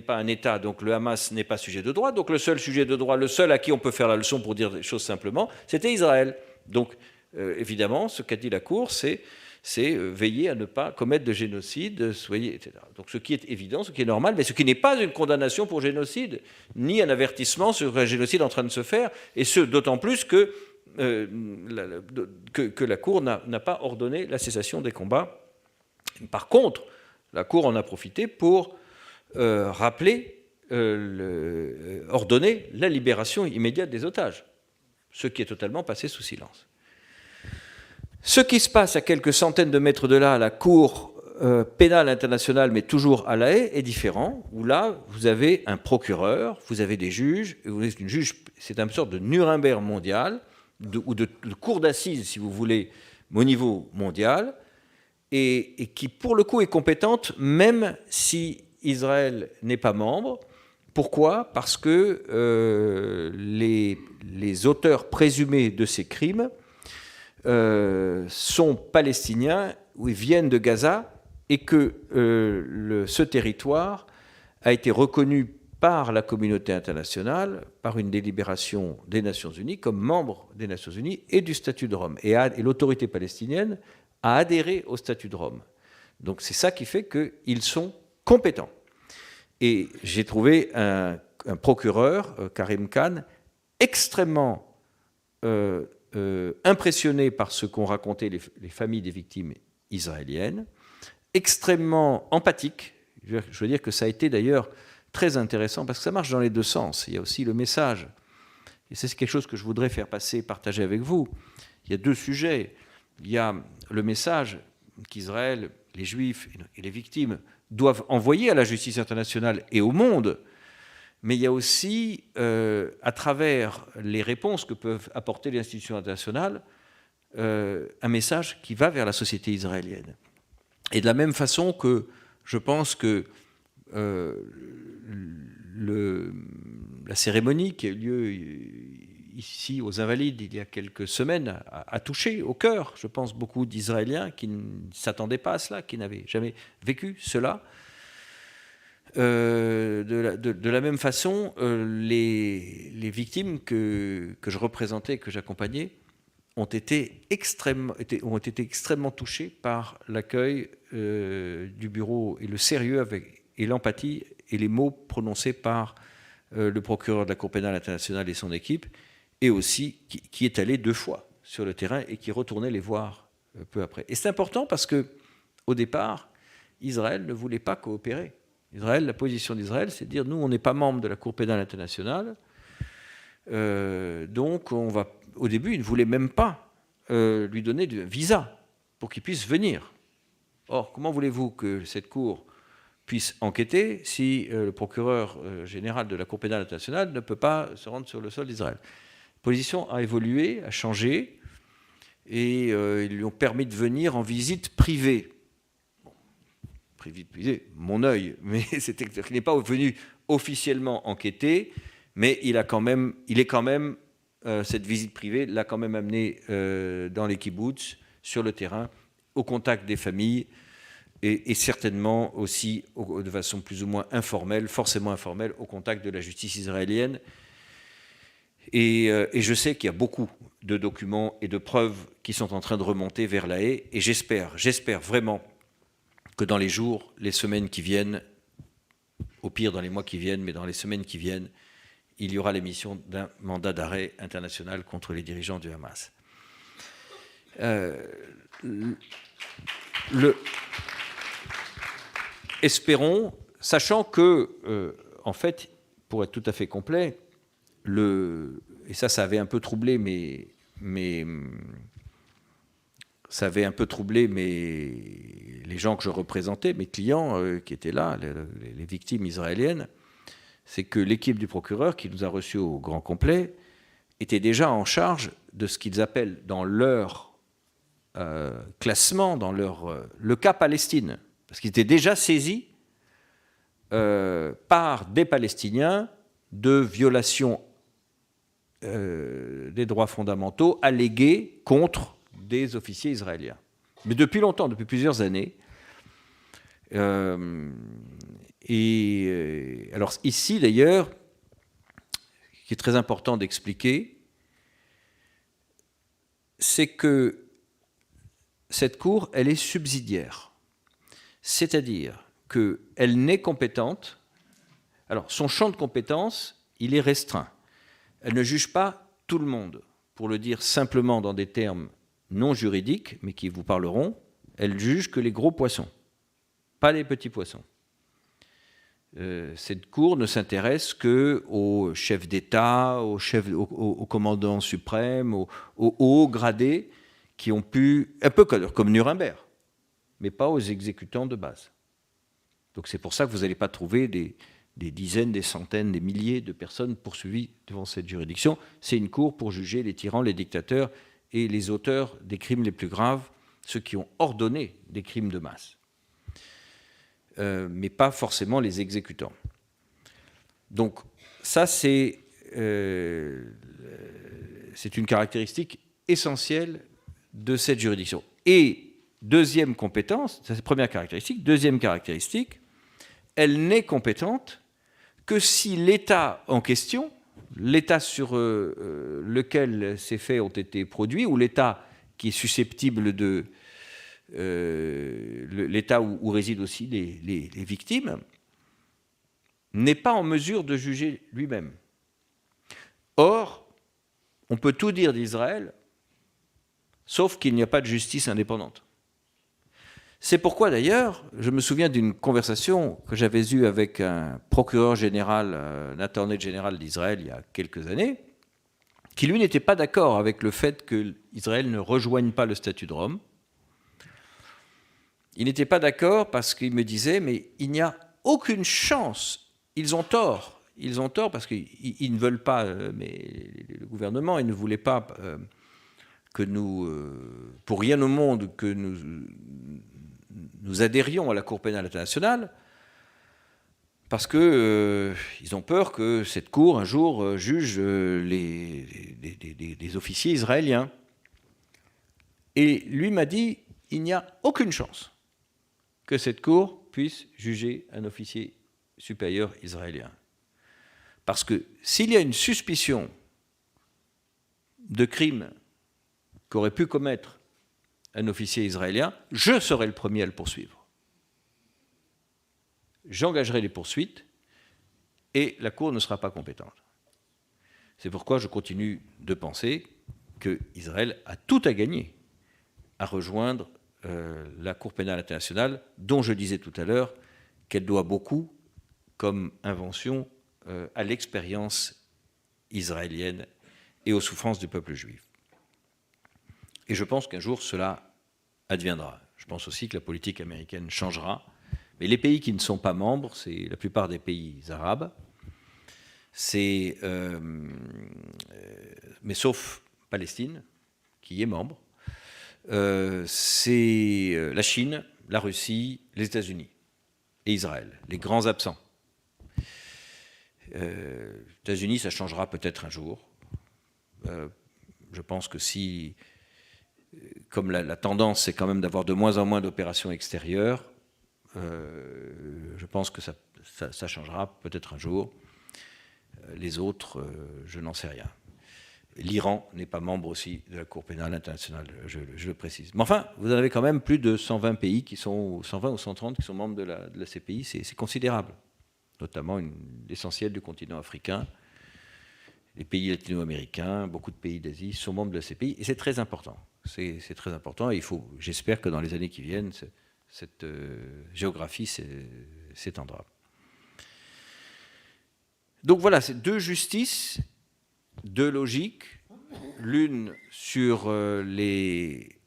un État, donc le Hamas n'est pas sujet de droit. Donc le seul sujet de droit, le seul à qui on peut faire la leçon pour dire les choses simplement, c'était Israël. Donc évidemment, ce qu'a dit la Cour, c'est veiller à ne pas commettre de génocide, soyez, etc. Donc ce qui est évident, ce qui est normal, mais ce qui n'est pas une condamnation pour génocide, ni un avertissement sur un génocide en train de se faire, et ce, d'autant plus que la Cour n'a pas ordonné la cessation des combats. Par contre, la Cour en a profité pour ordonner la libération immédiate des otages, ce qui est totalement passé sous silence. Ce qui se passe à quelques centaines de mètres de là, à la Cour pénale internationale, mais toujours à La Haye, est différent, où là, vous avez un procureur, vous avez des juges, et vous avez une juge, c'est une sorte de Nuremberg mondial, ou de cour d'assises, si vous voulez, au niveau mondial, et qui, pour le coup, est compétente, même si Israël n'est pas membre. Pourquoi ? Parce que les auteurs présumés de ces crimes sont palestiniens, ou ils viennent de Gaza, et que ce territoire a été reconnu par la communauté internationale, par une délibération des Nations Unies, comme membre des Nations Unies et du statut de Rome. Et l'autorité palestinienne a adhéré au statut de Rome. Donc c'est ça qui fait qu'ils sont compétents. Et j'ai trouvé un procureur, Karim Khan, extrêmement impressionné par ce qu'ont raconté les familles des victimes israéliennes, extrêmement empathique. Je veux dire que ça a été d'ailleurs très intéressant, parce que ça marche dans les deux sens. Il y a aussi le message, et c'est quelque chose que je voudrais faire passer, partager avec vous. Il y a deux sujets. Il y a le message qu'Israël, les Juifs et les victimes doivent envoyer à la justice internationale et au monde, mais il y a aussi, à travers les réponses que peuvent apporter les institutions internationales, un message qui va vers la société israélienne. Et de la même façon que je pense que la cérémonie qui a eu lieu ici aux Invalides il y a quelques semaines a touché au cœur, je pense, beaucoup d'Israéliens qui ne s'attendaient pas à cela, qui n'avaient jamais vécu cela. De la même façon, les victimes que je représentais, que j'accompagnais, ont été extrêmement touchées par l'accueil du bureau et le sérieux et l'empathie et les mots prononcés par le procureur de la Cour pénale internationale et son équipe, et aussi qui est allé 2 fois sur le terrain et qui retournait les voir peu après. Et c'est important parce que, au départ, Israël ne voulait pas coopérer. La position d'Israël, c'est de dire, nous, on n'est pas membre de la Cour pénale internationale, donc au début, ils ne voulaient même pas lui donner de visa pour qu'il puisse venir. Or, comment voulez-vous que cette Cour puisse enquêter si le procureur général de la Cour pénale internationale ne peut pas se rendre sur le sol d'Israël ? La position a évolué, a changé, et ils lui ont permis de venir en visite privée. Privée, mon œil, mais il n'est pas venu officiellement enquêter, mais il est quand même, cette visite privée l'a quand même amené dans les kibboutz, sur le terrain, au contact des familles, et certainement aussi de façon plus ou moins informelle, forcément informelle, au contact de la justice israélienne. Et je sais qu'il y a beaucoup de documents et de preuves qui sont en train de remonter vers La Haye, et j'espère vraiment que dans les jours, les semaines qui viennent, au pire dans les mois qui viennent, mais dans les semaines qui viennent, il y aura l'émission d'un mandat d'arrêt international contre les dirigeants du Hamas. Espérons, sachant que, en fait, pour être tout à fait complet, et ça avait un peu troublé les gens que je représentais, mes clients qui étaient là, les victimes israéliennes, c'est que l'équipe du procureur qui nous a reçus au grand complet était déjà en charge de ce qu'ils appellent dans leur classement, dans le cas Palestine, parce qu'ils étaient déjà saisis par des Palestiniens de violations des droits fondamentaux allégués contre des officiers israéliens. Mais depuis longtemps, depuis plusieurs années. Alors ici, d'ailleurs, ce qui est très important d'expliquer, c'est que cette Cour, elle est subsidiaire. C'est-à-dire qu'elle n'est compétente. Alors, son champ de compétence, il est restreint. Elle ne juge pas tout le monde. Pour le dire simplement dans des termes non juridiques, mais qui vous parleront, elle juge que les gros poissons, pas les petits poissons. Cette Cour ne s'intéresse qu'aux chefs d'État, aux commandants suprêmes, aux hauts gradés qui ont pu, un peu comme Nuremberg, mais pas aux exécutants de base. Donc c'est pour ça que vous n'allez pas trouver des dizaines, des centaines, des milliers de personnes poursuivies devant cette juridiction. C'est une cour pour juger les tyrans, les dictateurs et les auteurs des crimes les plus graves, ceux qui ont ordonné des crimes de masse. Mais pas forcément les exécutants. Donc ça, c'est une caractéristique essentielle de cette juridiction. Et deuxième compétence, c'est la première caractéristique, deuxième caractéristique, elle n'est compétente que si l'État en question, l'État sur lequel ces faits ont été produits, ou l'État qui est susceptible de... l'État où résident aussi les victimes, n'est pas en mesure de juger lui-même. Or, on peut tout dire d'Israël, sauf qu'il n'y a pas de justice indépendante. C'est pourquoi, d'ailleurs, je me souviens d'une conversation que j'avais eue avec un procureur général, un attorney général d'Israël il y a quelques années, qui, lui, n'était pas d'accord avec le fait qu'Israël ne rejoigne pas le statut de Rome. Il n'était pas d'accord parce qu'il me disait, mais il n'y a aucune chance, ils ont tort parce qu'ils ne veulent pas, mais le gouvernement, il ne voulait pas que nous, pour rien au monde, que nous adhérions à la Cour pénale internationale, parce qu'ils ont peur que cette Cour, un jour, juge les officiers israéliens. Et lui m'a dit, il n'y a aucune chance que cette Cour puisse juger un officier supérieur israélien. Parce que s'il y a une suspicion de crime qu'aurait pu commettre un officier israélien, je serai le premier à le poursuivre. J'engagerai les poursuites et la Cour ne sera pas compétente. C'est pourquoi je continue de penser qu'Israël a tout à gagner à rejoindre la Cour pénale internationale, dont je disais tout à l'heure qu'elle doit beaucoup, comme invention, à l'expérience israélienne et aux souffrances du peuple juif. Et je pense qu'un jour, cela adviendra. Je pense aussi que la politique américaine changera. Mais les pays qui ne sont pas membres, c'est la plupart des pays arabes, mais sauf Palestine, qui est membre, c'est la Chine, la Russie, les États-Unis et Israël, les grands absents. Les États-Unis, ça changera peut-être un jour. Je pense que si, comme la tendance, c'est quand même d'avoir de moins en moins d'opérations extérieures, je pense que ça changera peut-être un jour. Les autres, je n'en sais rien. L'Iran n'est pas membre aussi de la Cour pénale internationale, je le précise. Mais enfin, vous en avez quand même plus de 120 pays qui sont, 120 ou 130 qui sont membres de la CPI, c'est considérable. Notamment l'essentiel du continent africain, les pays latino-américains, beaucoup de pays d'Asie sont membres de la CPI, et c'est très important. C'est très important, et j'espère que dans les années qui viennent, cette géographie s'étendra. Donc voilà, c'est deux justices, deux logiques, l'une sur les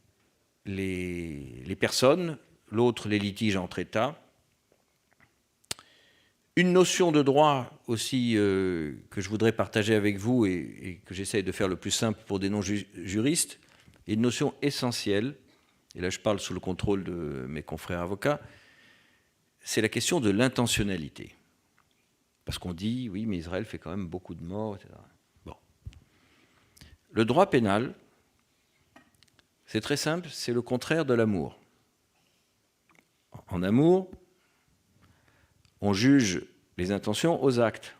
personnes, l'autre les litiges entre États. Une notion de droit aussi que je voudrais partager avec vous et que j'essaye de faire le plus simple pour des non-juristes, une notion essentielle, et là je parle sous le contrôle de mes confrères avocats, c'est la question de l'intentionnalité. Parce qu'on dit, oui, mais Israël fait quand même beaucoup de morts, etc. Bon. Le droit pénal, c'est très simple, c'est le contraire de l'amour. En amour, on juge les intentions aux actes.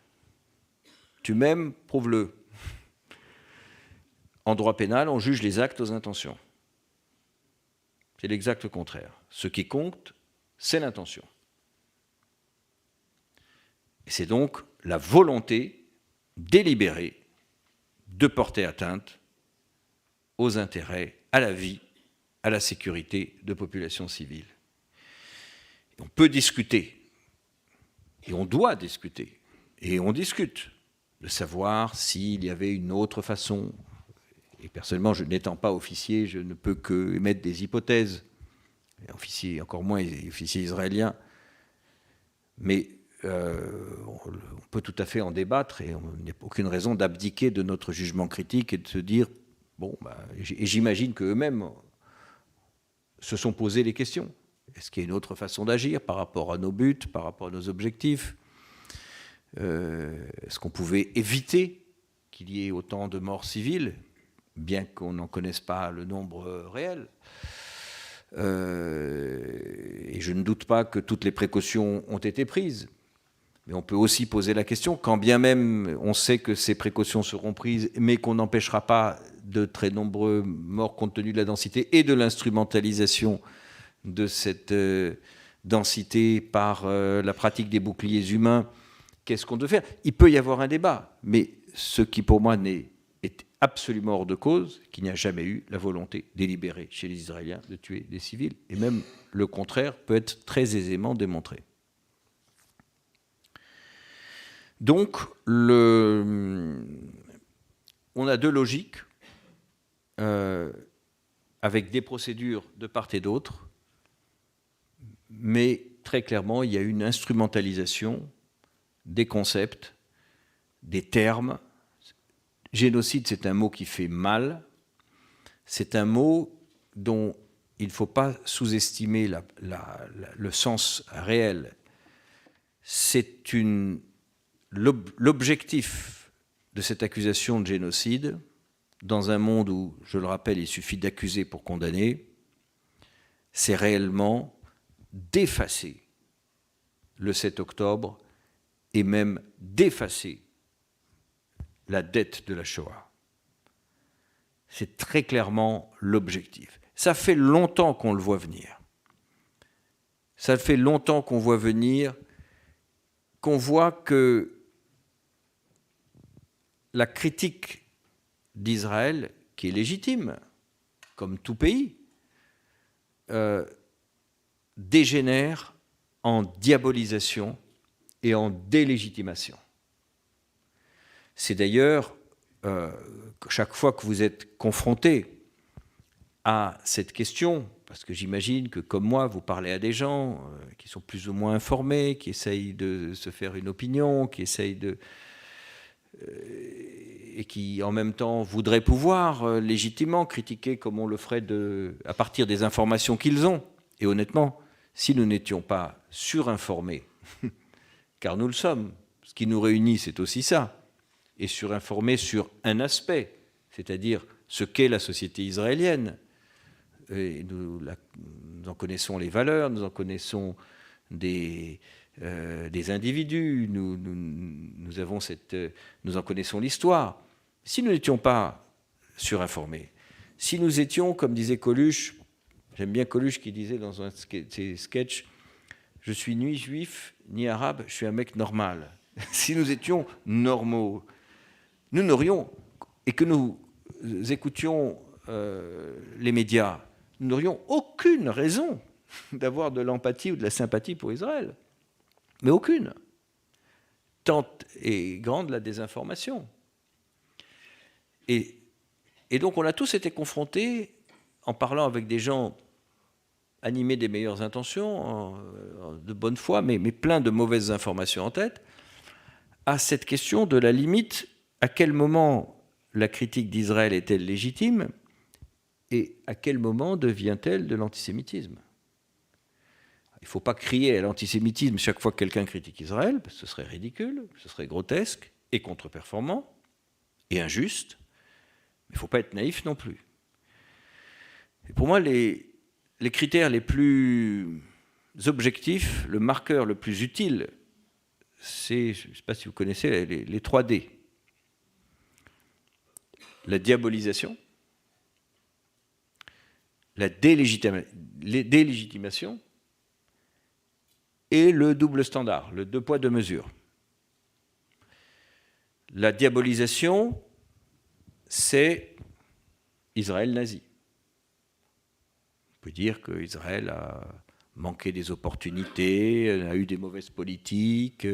Tu m'aimes, prouve-le. En droit pénal, on juge les actes aux intentions. C'est l'exact contraire. Ce qui compte, c'est l'intention. Et c'est donc la volonté délibérée de porter atteinte aux intérêts, à la vie, à la sécurité de populations civiles. Et on peut discuter, et on doit discuter, et on discute, de savoir s'il y avait une autre façon. Et personnellement, n'étant pas officier, je ne peux que émettre des hypothèses, officier, encore moins officier israélien, mais on peut tout à fait en débattre et il n'y a aucune raison d'abdiquer de notre jugement critique et de se dire, bon, et j'imagine qu'eux-mêmes se sont posé les questions. Est-ce qu'il y a une autre façon d'agir par rapport à nos buts, par rapport à nos objectifs? Est-ce qu'on pouvait éviter qu'il y ait autant de morts civiles, bien qu'on n'en connaisse pas le nombre réel? Et je ne doute pas que toutes les précautions ont été prises. Mais on peut aussi poser la question, quand bien même on sait que ces précautions seront prises, mais qu'on n'empêchera pas de très nombreux morts compte tenu de la densité et de l'instrumentalisation de cette densité par la pratique des boucliers humains, qu'est-ce qu'on doit faire? Il peut y avoir un débat, mais ce qui pour moi est absolument hors de cause, qu'il n'y a jamais eu la volonté délibérée chez les Israéliens de tuer des civils. Et même le contraire peut être très aisément démontré. Donc, on a deux logiques, avec des procédures de part et d'autre, mais très clairement, il y a une instrumentalisation des concepts, des termes. Génocide, c'est un mot qui fait mal, c'est un mot dont il ne faut pas sous-estimer le sens réel. C'est l'objectif de cette accusation de génocide, dans un monde où, je le rappelle, il suffit d'accuser pour condamner, c'est réellement d'effacer le 7 octobre et même d'effacer la dette de la Shoah. C'est très clairement l'objectif. Ça fait longtemps qu'on le voit venir. Ça fait longtemps qu'on voit venir, qu'on voit que la critique d'Israël, qui est légitime, comme tout pays, dégénère en diabolisation et en délégitimation. C'est d'ailleurs, chaque fois que vous êtes confronté à cette question, parce que j'imagine que, comme moi, vous parlez à des gens qui sont plus ou moins informés, qui essayent de se faire une opinion, qui essayent et qui, en même temps, voudraient pouvoir légitimement critiquer comme on le ferait à partir des informations qu'ils ont. Et honnêtement, si nous n'étions pas surinformés, car nous le sommes, ce qui nous réunit, c'est aussi ça, et surinformés sur un aspect, c'est-à-dire ce qu'est la société israélienne. Et nous en connaissons les valeurs, nous en connaissons des individus, nous en connaissons l'histoire. Si nous n'étions pas surinformés, si nous étions, comme disait Coluche, j'aime bien Coluche qui disait dans un de ses sketchs, « Je suis ni juif, ni arabe, je suis un mec normal ». Si nous étions normaux, nous n'aurions, et que nous écoutions les médias, nous n'aurions aucune raison d'avoir de l'empathie ou de la sympathie pour Israël. Mais aucune. Tant est grande la désinformation. Et donc on a tous été confrontés, en parlant avec des gens animés des meilleures intentions, de bonne foi, mais plein de mauvaises informations en tête, à cette question de la limite, à quel moment la critique d'Israël est-elle légitime et à quel moment devient-elle de l'antisémitisme? Il ne faut pas crier à l'antisémitisme chaque fois que quelqu'un critique Israël, parce que ce serait ridicule, ce serait grotesque et contre-performant et injuste, mais il ne faut pas être naïf non plus. Et pour moi, les critères les plus objectifs, le marqueur le plus utile, c'est, je ne sais pas si vous connaissez, les 3D. la diabolisation, la délégitimation et le double standard, le deux poids, deux mesures. La diabolisation, c'est Israël nazi. On peut dire qu'Israël a manqué des opportunités, a eu des mauvaises politiques,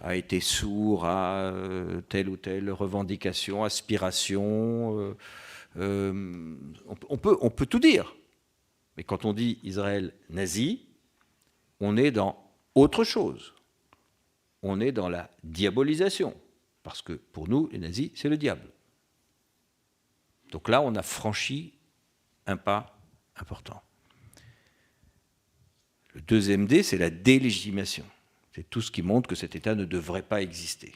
a été sourd à telle ou telle revendication, aspiration. On peut tout dire. Mais quand on dit Israël nazi, on est dans autre chose. On est dans la diabolisation. Parce que pour nous, les nazis, c'est le diable. Donc là, on a franchi un pas important. Le deuxième D, c'est la délégitimation. C'est tout ce qui montre que cet État ne devrait pas exister.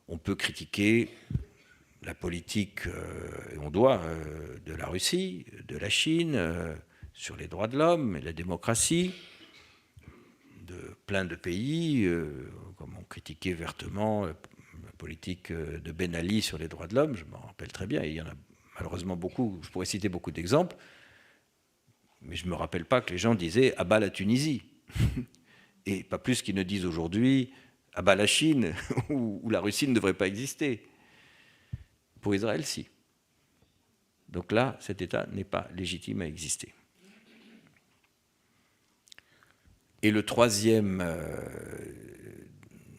On peut critiquer la politique, et on doit, de la Russie, de la Chine, sur les droits de l'homme et la démocratie, de plein de pays, comme on critiquait vertement la politique de Ben Ali sur les droits de l'homme, je m'en rappelle très bien, et il y en a malheureusement beaucoup, je pourrais citer beaucoup d'exemples, mais je ne me rappelle pas que les gens disaient « à bas la Tunisie ». Et pas plus qu'ils ne disent aujourd'hui « à bas la Chine » ou la Russie ne devrait pas exister. Pour Israël, si. Donc là, cet État n'est pas légitime à exister. Et le troisième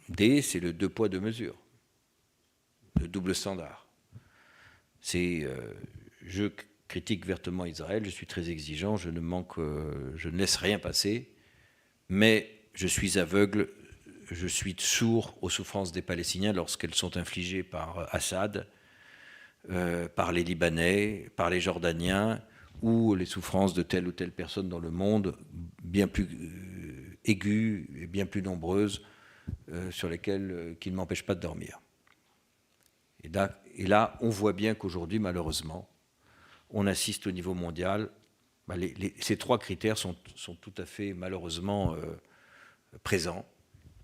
D, c'est le deux poids, deux mesures. Le double standard. C'est je critique vertement Israël, je suis très exigeant, je ne laisse rien passer, mais je suis aveugle, je suis sourd aux souffrances des Palestiniens lorsqu'elles sont infligées par Assad, par les Libanais, par les Jordaniens, ou les souffrances de telle ou telle personne dans le monde, bien plus aiguës et bien plus nombreuses, sur lesquelles qui ne m'empêchent pas de dormir. Et là, on voit bien qu'aujourd'hui, malheureusement, on assiste au niveau mondial. Ces trois critères sont tout à fait, malheureusement, présents.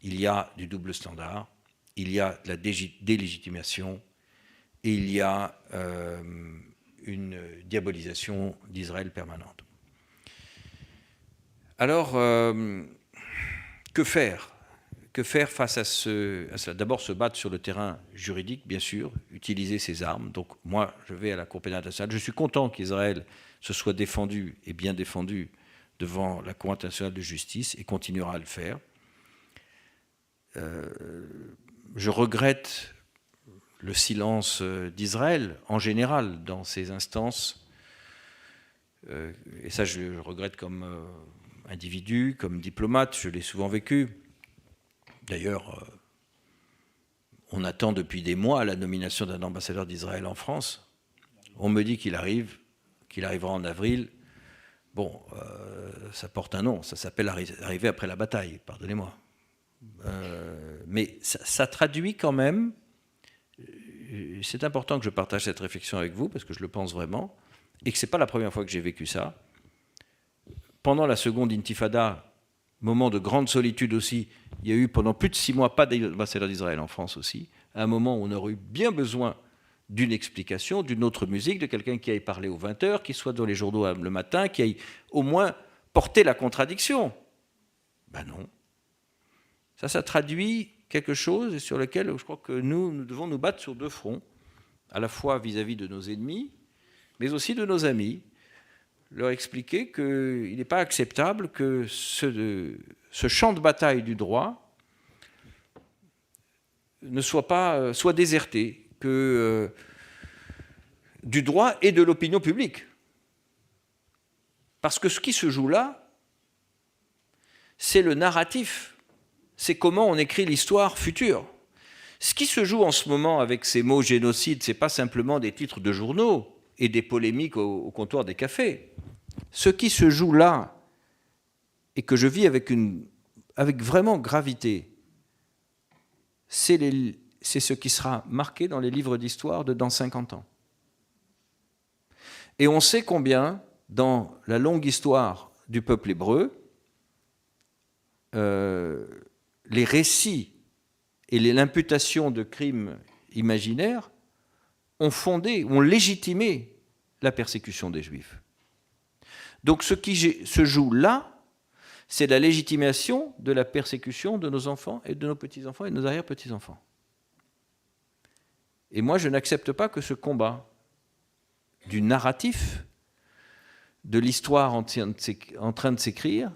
Il y a du double standard, il y a de la délégitimation, et il y a une diabolisation d'Israël permanente. Alors, que faire ? Que faire face à cela ? D'abord, se battre sur le terrain juridique, bien sûr, utiliser ses armes. Donc, moi, je vais à la Cour pénale internationale. Je suis content qu'Israël se soit défendu, et bien défendu, devant la Cour internationale de justice, et continuera à le faire. Je regrette le silence d'Israël, en général, dans ces instances. Et ça, je le regrette comme individu, comme diplomate, je l'ai souvent vécu. D'ailleurs, on attend depuis des mois la nomination d'un ambassadeur d'Israël en France. On me dit qu'il arrivera en avril. Bon, ça porte un nom, ça s'appelle arriver après la bataille, pardonnez-moi. Mais ça traduit quand même, c'est important que je partage cette réflexion avec vous, parce que je le pense vraiment, et que ce n'est pas la première fois que j'ai vécu ça. Pendant la seconde intifada, moment de grande solitude aussi, il y a eu pendant plus de 6 mois pas d'ambassadeur d'Israël en France aussi, à un moment où on aurait eu bien besoin d'une explication, d'une autre musique, de quelqu'un qui aille parler aux 20h, qui soit dans les journaux le matin, qui aille au moins porter la contradiction. Ben non. Ça traduit quelque chose sur lequel je crois que nous devons nous battre sur deux fronts, à la fois vis-à-vis de nos ennemis, mais aussi de nos amis, leur expliquer qu'il n'est pas acceptable que ce champ de bataille du droit soit déserté, que du droit et de l'opinion publique. Parce que ce qui se joue là, c'est le narratif, c'est comment on écrit l'histoire future. Ce qui se joue en ce moment avec ces mots génocide, ce n'est pas simplement des titres de journaux et des polémiques au comptoir des cafés. Ce qui se joue là, et que je vis avec vraiment gravité, c'est ce qui sera marqué dans les livres d'histoire de dans 50 ans. Et on sait combien, dans la longue histoire du peuple hébreu, les récits et l'imputation de crimes imaginaires ont fondé, ont légitimé la persécution des Juifs. Donc ce qui se joue là, c'est la légitimation de la persécution de nos enfants et de nos petits-enfants et de nos arrière-petits-enfants. Et moi, je n'accepte pas que ce combat du narratif, de l'histoire en train de s'écrire,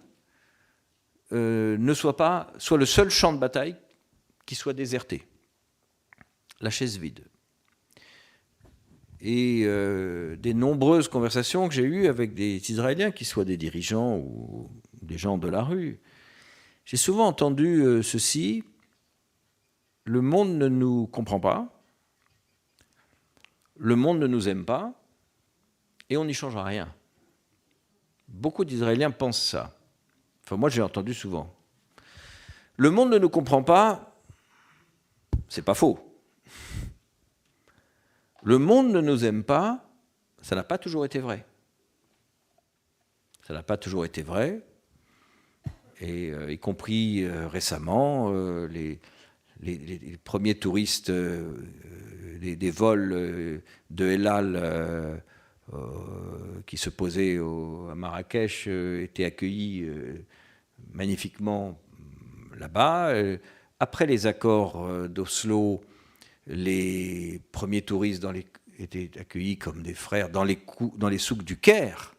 soit le seul champ de bataille qui soit déserté, la chaise vide. Et des nombreuses conversations que j'ai eues avec des Israéliens, qui soient des dirigeants ou des gens de la rue, j'ai souvent entendu ceci: le monde ne nous comprend pas, le monde ne nous aime pas, et on n'y changera rien. Beaucoup d'Israéliens pensent ça. Enfin, moi, j'ai entendu souvent. Le monde ne nous comprend pas, c'est pas faux. Le monde ne nous aime pas, ça n'a pas toujours été vrai. Ça n'a pas toujours été vrai, et y compris récemment, les premiers touristes des vols de El Al qui se posaient à Marrakech étaient accueillis magnifiquement là-bas. Après les accords d'Oslo, les premiers touristes étaient accueillis comme des frères dans les souks du Caire.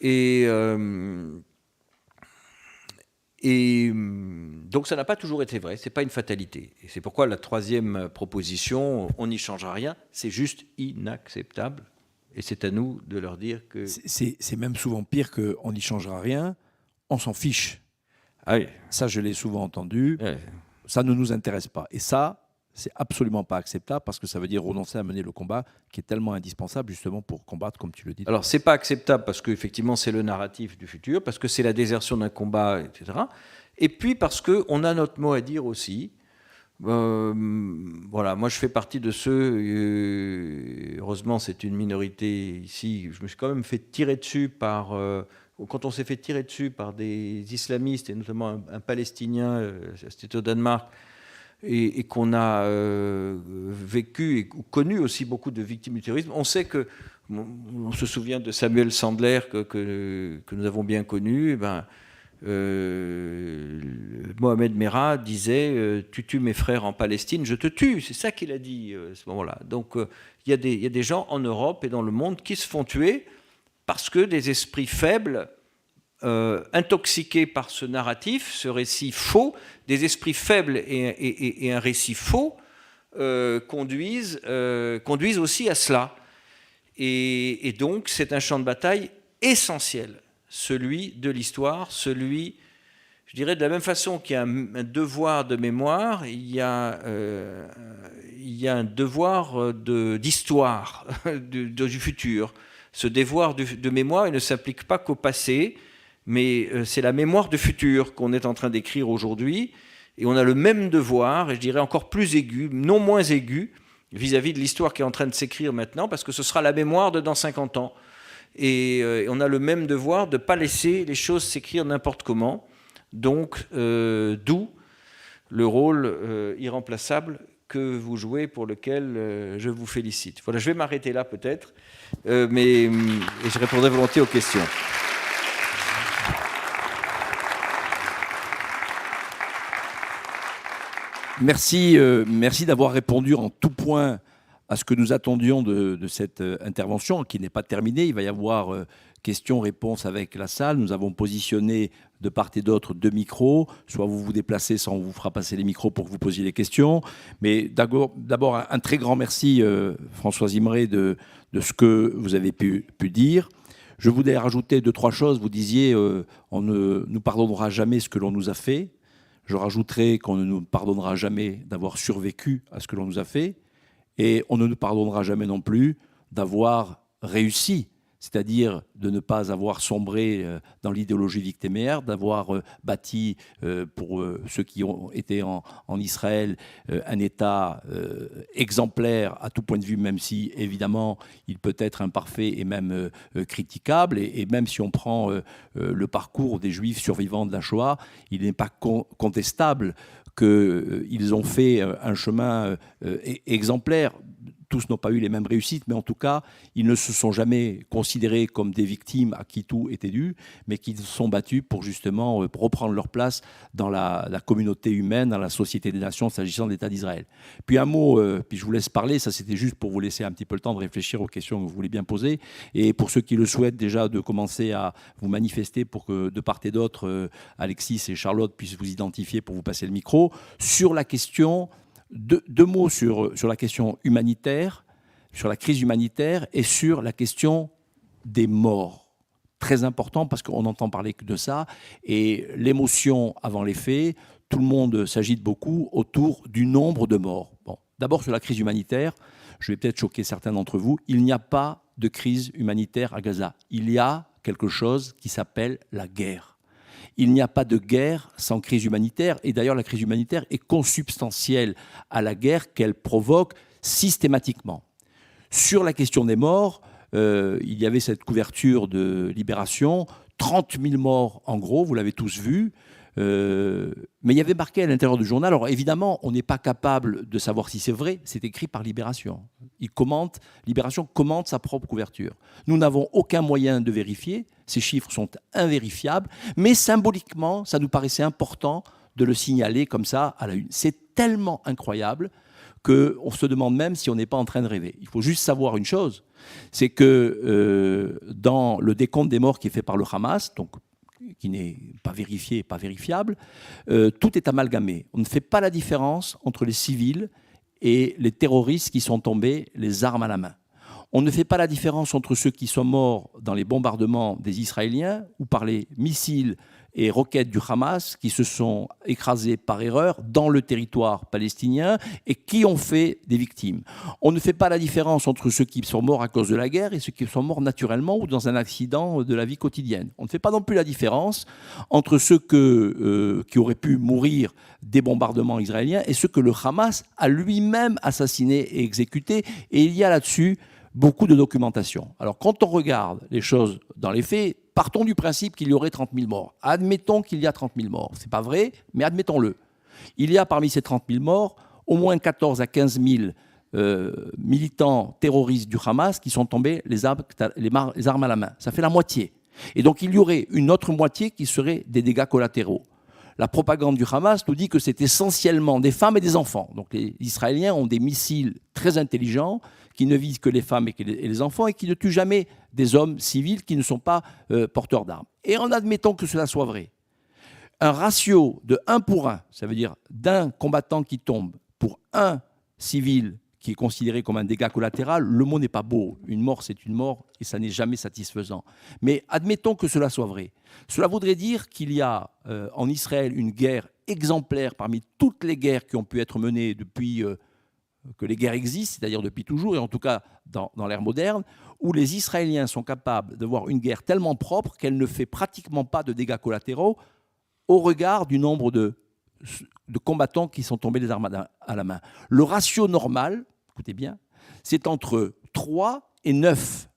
Et donc ça n'a pas toujours été vrai, ce n'est pas une fatalité. Et c'est pourquoi la troisième proposition, on n'y changera rien, c'est juste inacceptable. Et c'est à nous de leur dire que... C'est même souvent pire qu'on n'y changera rien, on s'en fiche. Ah oui. Ça, je l'ai souvent entendu. Ouais. Ça ne nous intéresse pas. Et ça, c'est absolument pas acceptable, parce que ça veut dire renoncer à mener le combat qui est tellement indispensable justement pour combattre, comme tu le dis. Alors, c'est pas acceptable parce qu'effectivement, c'est le narratif du futur, parce que c'est la désertion d'un combat, etc. Et puis parce qu'on a notre mot à dire aussi. Voilà, moi je fais partie de ceux, heureusement c'est une minorité ici, je me suis quand même fait tirer dessus quand on s'est fait tirer dessus par des islamistes, et notamment un Palestinien, c'était au Danemark, et qu'on a vécu et connu aussi beaucoup de victimes du terrorisme. On sait que, on se souvient de Samuel Sandler que nous avons bien connu, Mohamed Merah disait tu tues mes frères en Palestine, je te tue. C'est ça qu'il a dit à ce moment-là. Donc il y a des gens en Europe et dans le monde qui se font tuer parce que des esprits faibles, intoxiqués par ce narratif, ce récit faux, des esprits faibles et un récit faux conduisent aussi à cela. Et donc c'est un champ de bataille essentiel, celui de l'histoire, je dirais de la même façon qu'il y a un devoir de mémoire, il y a un devoir d'histoire du futur. Ce devoir de mémoire, il ne s'applique pas qu'au passé, mais c'est la mémoire du futur qu'on est en train d'écrire aujourd'hui, et on a le même devoir, et je dirais encore plus aigu, non moins aigu, vis-à-vis de l'histoire qui est en train de s'écrire maintenant, parce que ce sera la mémoire de dans 50 ans. Et on a le même devoir de ne pas laisser les choses s'écrire n'importe comment. Donc, d'où le rôle irremplaçable que vous jouez, pour lequel je vous félicite. Voilà, je vais m'arrêter là peut-être, mais je répondrai volontiers aux questions. Merci d'avoir répondu en tout point à ce que nous attendions de cette intervention, qui n'est pas terminée. Il va y avoir questions-réponses avec la salle. Nous avons positionné de part et d'autre 2 micros. Soit vous vous déplacez, soit on vous fera passer les micros pour que vous posiez les questions. Mais d'abord un très grand merci, Françoise Imré, de ce que vous avez pu dire. Je voudrais rajouter 2-3 choses. Vous disiez on ne nous pardonnera jamais ce que l'on nous a fait. Je rajouterai qu'on ne nous pardonnera jamais d'avoir survécu à ce que l'on nous a fait. Et on ne nous pardonnera jamais non plus d'avoir réussi, c'est-à-dire de ne pas avoir sombré dans l'idéologie victimaire, d'avoir bâti, pour ceux qui ont été en Israël, un État exemplaire à tout point de vue, même si, évidemment, il peut être imparfait et même critiquable. Et même si on prend le parcours des Juifs survivants de la Shoah, il n'est pas contestable qu'ils ont fait un chemin exemplaire. Tous n'ont pas eu les mêmes réussites, mais en tout cas, ils ne se sont jamais considérés comme des victimes à qui tout était dû, mais qui se sont battus pour justement reprendre leur place dans la communauté humaine, dans la société des nations, s'agissant de l'État d'Israël. Puis un mot, puis je vous laisse parler, ça c'était juste pour vous laisser un petit peu le temps de réfléchir aux questions que vous voulez bien poser, et pour ceux qui le souhaitent déjà de commencer à vous manifester pour que de part et d'autre, Alexis et Charlotte puissent vous identifier pour vous passer le micro, sur la question... Deux mots sur la question humanitaire, sur la crise humanitaire et sur la question des morts. Très important parce qu'on n'entend parler que de ça. Et l'émotion avant les faits, tout le monde s'agite beaucoup autour du nombre de morts. Bon, d'abord sur la crise humanitaire, je vais peut-être choquer certains d'entre vous, il n'y a pas de crise humanitaire à Gaza. Il y a quelque chose qui s'appelle la guerre. Il n'y a pas de guerre sans crise humanitaire. Et d'ailleurs, la crise humanitaire est consubstantielle à la guerre qu'elle provoque systématiquement. Sur la question des morts, il y avait cette couverture de Libération, 30 000 morts en gros, vous l'avez tous vu. Mais il y avait marqué à l'intérieur du journal, alors évidemment, on n'est pas capable de savoir si c'est vrai, c'est écrit par Libération. Libération commente sa propre couverture. Nous n'avons aucun moyen de vérifier, ces chiffres sont invérifiables, mais symboliquement, ça nous paraissait important de le signaler comme ça à la une. C'est tellement incroyable qu'on se demande même si on n'est pas en train de rêver. Il faut juste savoir une chose, c'est que dans le décompte des morts qui est fait par le Hamas, donc qui n'est pas vérifié, pas vérifiable, tout est amalgamé. On ne fait pas la différence entre les civils et les terroristes qui sont tombés les armes à la main. On ne fait pas la différence entre ceux qui sont morts dans les bombardements des Israéliens ou par les missiles et roquettes du Hamas qui se sont écrasés par erreur dans le territoire palestinien et qui ont fait des victimes. On ne fait pas la différence entre ceux qui sont morts à cause de la guerre et ceux qui sont morts naturellement ou dans un accident de la vie quotidienne. On ne fait pas non plus la différence entre ceux qui auraient pu mourir des bombardements israéliens et ceux que le Hamas a lui-même assassinés et exécutés. Et il y a là-dessus beaucoup de documentation. Alors, quand on regarde les choses dans les faits, partons du principe qu'il y aurait 30 000 morts. Admettons qu'il y a 30 000 morts. Ce n'est pas vrai, mais admettons-le. Il y a parmi ces 30 000 morts, au moins 14 à 15 000 militants terroristes du Hamas qui sont tombés les armes à la main. Ça fait la moitié. Et donc, il y aurait une autre moitié qui serait des dégâts collatéraux. La propagande du Hamas nous dit que c'est essentiellement des femmes et des enfants. Donc les Israéliens ont des missiles très intelligents qui ne visent que les femmes et les enfants et qui ne tuent jamais des hommes civils qui ne sont pas porteurs d'armes. Et en admettant que cela soit vrai, un ratio de 1 pour 1, ça veut dire d'un combattant qui tombe pour un civil qui est considéré comme un dégât collatéral, le mot n'est pas beau. Une mort, c'est une mort et ça n'est jamais satisfaisant. Mais admettons que cela soit vrai. Cela voudrait dire qu'il y a en Israël une guerre exemplaire parmi toutes les guerres qui ont pu être menées depuis que les guerres existent, c'est-à-dire depuis toujours, et en tout cas dans l'ère moderne, où les Israéliens sont capables de voir une guerre tellement propre qu'elle ne fait pratiquement pas de dégâts collatéraux au regard du nombre de combattants qui sont tombés les armes à la main. Le ratio normal, écoutez bien, c'est entre 3 et 9.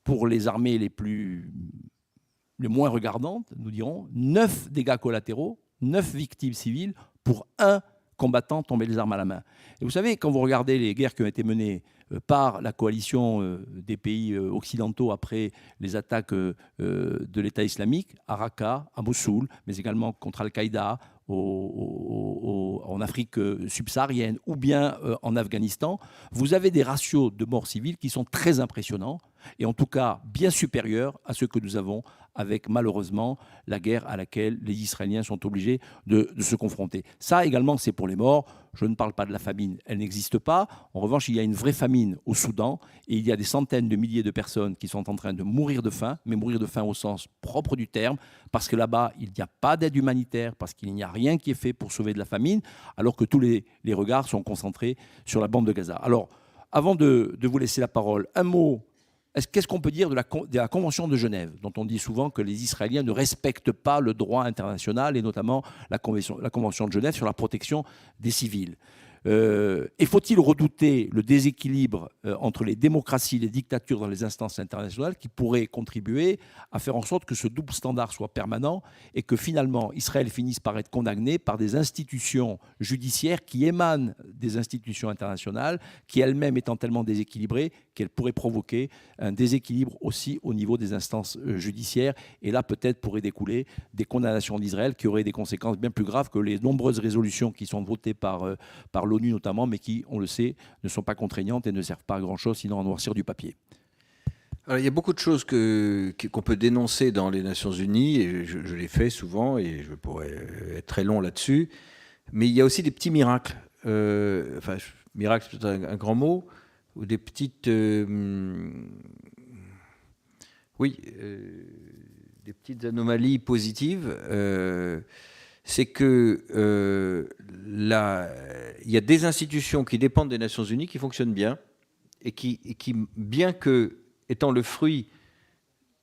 Pour les armées les moins regardantes, nous dirons 9 dégâts collatéraux, 9 victimes civiles pour un combattant tombé les armes à la main. Et vous savez, quand vous regardez les guerres qui ont été menées par la coalition des pays occidentaux après les attaques de l'État islamique, à Raqqa, à Mossoul, mais également contre Al-Qaïda, en Afrique subsaharienne ou bien en Afghanistan, vous avez des ratios de morts civiles qui sont très impressionnants et en tout cas bien supérieurs à ceux que nous avons avec malheureusement la guerre à laquelle les Israéliens sont obligés de se confronter. Ça également, c'est pour les morts. Je ne parle pas de la famine, elle n'existe pas. En revanche, il y a une vraie famine au Soudan et il y a des centaines de milliers de personnes qui sont en train de mourir de faim, mais mourir de faim au sens propre du terme, parce que là-bas, il n'y a pas d'aide humanitaire, parce qu'il n'y a rien qui est fait pour sauver de la famine, alors que tous les regards sont concentrés sur la bande de Gaza. Alors, avant de vous laisser la parole, un mot. Qu'est-ce qu'on peut dire de la Convention de Genève, dont on dit souvent que les Israéliens ne respectent pas le droit international, et notamment la Convention de Genève sur la protection des civils. Et faut-il redouter le déséquilibre entre les démocraties et les dictatures dans les instances internationales qui pourrait contribuer à faire en sorte que ce double standard soit permanent et que finalement Israël finisse par être condamné par des institutions judiciaires qui émanent des institutions internationales, qui elles-mêmes étant tellement déséquilibrées qu'elles pourraient provoquer un déséquilibre aussi au niveau des instances judiciaires. Et là, peut-être pourraient découler des condamnations d'Israël qui auraient des conséquences bien plus graves que les nombreuses résolutions qui sont votées par l'ONU notamment, mais qui, on le sait, ne sont pas contraignantes et ne servent pas à grand-chose sinon à noircir du papier. Alors, il y a beaucoup de choses qu'on peut dénoncer dans les Nations Unies, et je l'ai fait souvent, et je pourrais être très long là-dessus, mais il y a aussi des petits miracles. Enfin, miracle, c'est peut-être un grand mot, ou des petites... des petites anomalies positives. C'est que il y a des institutions qui dépendent des Nations Unies qui fonctionnent bien et qui, bien que étant le fruit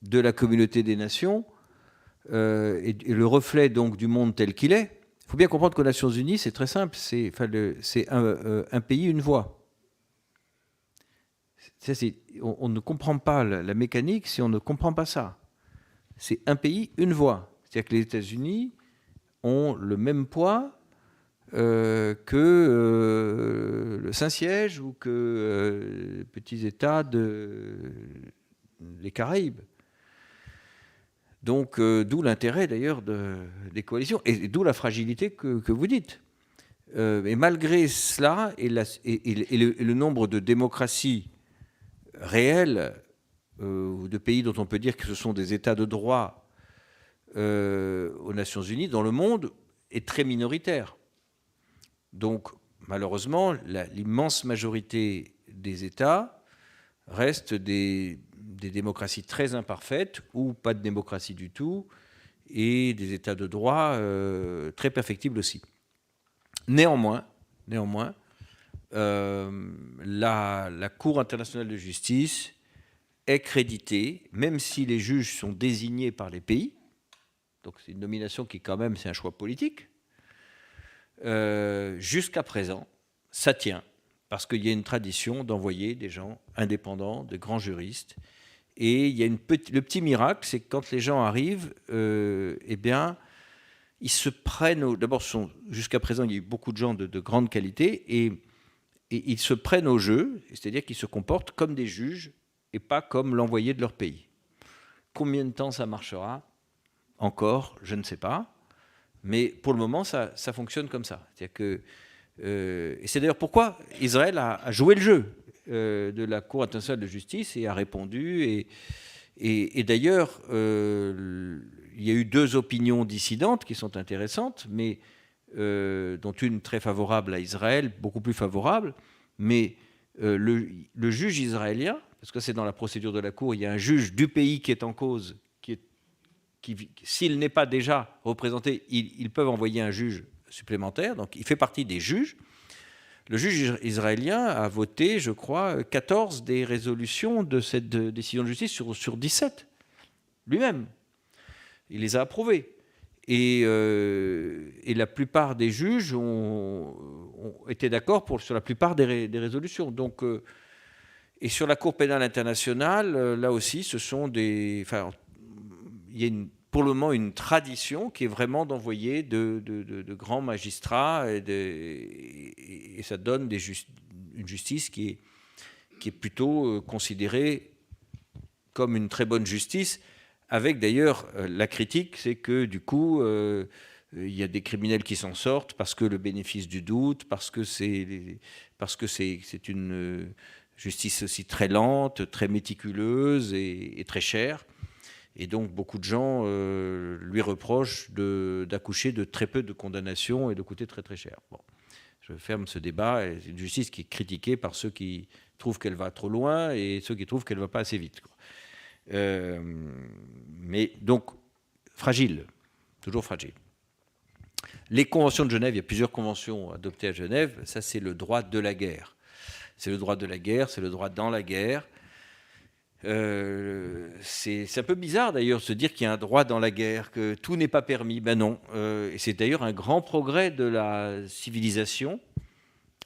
de la communauté des nations et le reflet donc du monde tel qu'il est, il faut bien comprendre qu'aux Nations Unies, c'est très simple, c'est un pays, une voix. On ne comprend pas la mécanique si on ne comprend pas ça. C'est un pays, une voix. C'est-à-dire que les États-Unis ont le même poids que le Saint-Siège ou que petits États des Caraïbes. Donc, d'où l'intérêt d'ailleurs des coalitions, et d'où la fragilité que vous dites. Et malgré cela, et le nombre de démocraties réelles, ou de pays dont on peut dire que ce sont des États de droit aux Nations Unies, dans le monde, est très minoritaire. Donc, malheureusement, l'immense majorité des États restent des démocraties très imparfaites ou pas de démocratie du tout, et des États de droit très perfectibles aussi. Néanmoins, la Cour internationale de justice est créditée, même si les juges sont désignés par les pays. Donc c'est une nomination qui, quand même, c'est un choix politique. Jusqu'à présent, ça tient, parce qu'il y a une tradition d'envoyer des gens indépendants, de grands juristes. Et il y a le petit miracle, c'est que quand les gens arrivent, eh bien, ils se prennent... D'abord, jusqu'à présent, il y a eu beaucoup de gens de grande qualité, et ils se prennent au jeu, c'est-à-dire qu'ils se comportent comme des juges et pas comme l'envoyé de leur pays. Combien de temps ça marchera ? Encore, je ne sais pas. Mais pour le moment, ça fonctionne comme ça. C'est-à-dire que, et c'est d'ailleurs pourquoi Israël a joué le jeu de la Cour internationale de justice et a répondu. Et d'ailleurs, il y a eu deux opinions dissidentes qui sont intéressantes, mais dont une très favorable à Israël, beaucoup plus favorable. Mais le juge israélien, parce que c'est dans la procédure de la Cour, il y a un juge du pays qui est en cause, s'il n'est pas déjà représenté, ils peuvent envoyer un juge supplémentaire, donc il fait partie des juges. Le juge israélien a voté, je crois, 14 des résolutions de cette décision de justice sur 17, lui-même. Il les a approuvées. Et la plupart des juges ont été d'accord sur la plupart des résolutions. Donc, et sur la Cour pénale internationale, là aussi, ce sont il y a pour le moment une tradition qui est vraiment d'envoyer de grands magistrats et ça donne une justice qui est plutôt considérée comme une très bonne justice, avec d'ailleurs la critique, c'est que du coup il y a des criminels qui s'en sortent parce que le bénéfice du doute, parce que c'est une justice aussi très lente, très méticuleuse et très chère. Et donc, beaucoup de gens lui reprochent d'accoucher de très peu de condamnations et de coûter très très cher. Bon, je ferme ce débat. C'est une justice qui est critiquée par ceux qui trouvent qu'elle va trop loin et ceux qui trouvent qu'elle ne va pas assez vite. Mais donc, fragile, toujours fragile. Les conventions de Genève, il y a plusieurs conventions adoptées à Genève. Ça, c'est le droit de la guerre. C'est le droit de la guerre, c'est le droit dans la guerre. C'est un peu bizarre d'ailleurs de se dire qu'il y a un droit dans la guerre, que tout n'est pas permis. Ben non. Et c'est d'ailleurs un grand progrès de la civilisation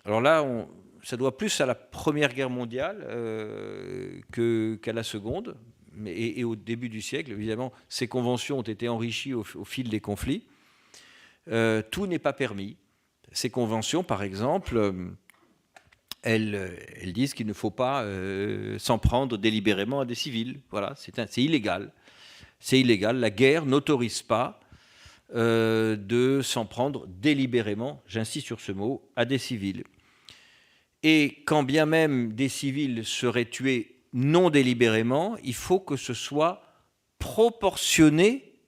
Alors là, ça doit plus à la Première Guerre mondiale qu'à la Seconde, et au début du siècle. Évidemment, ces conventions ont été enrichies au fil des conflits. Tout n'est pas permis. Ces conventions, par exemple, elles disent qu'il ne faut pas s'en prendre délibérément à des civils. Voilà, c'est illégal. C'est illégal. La guerre n'autorise pas de s'en prendre délibérément, j'insiste sur ce mot, à des civils. Et quand bien même des civils seraient tués non délibérément, il faut que ce soit proportionné,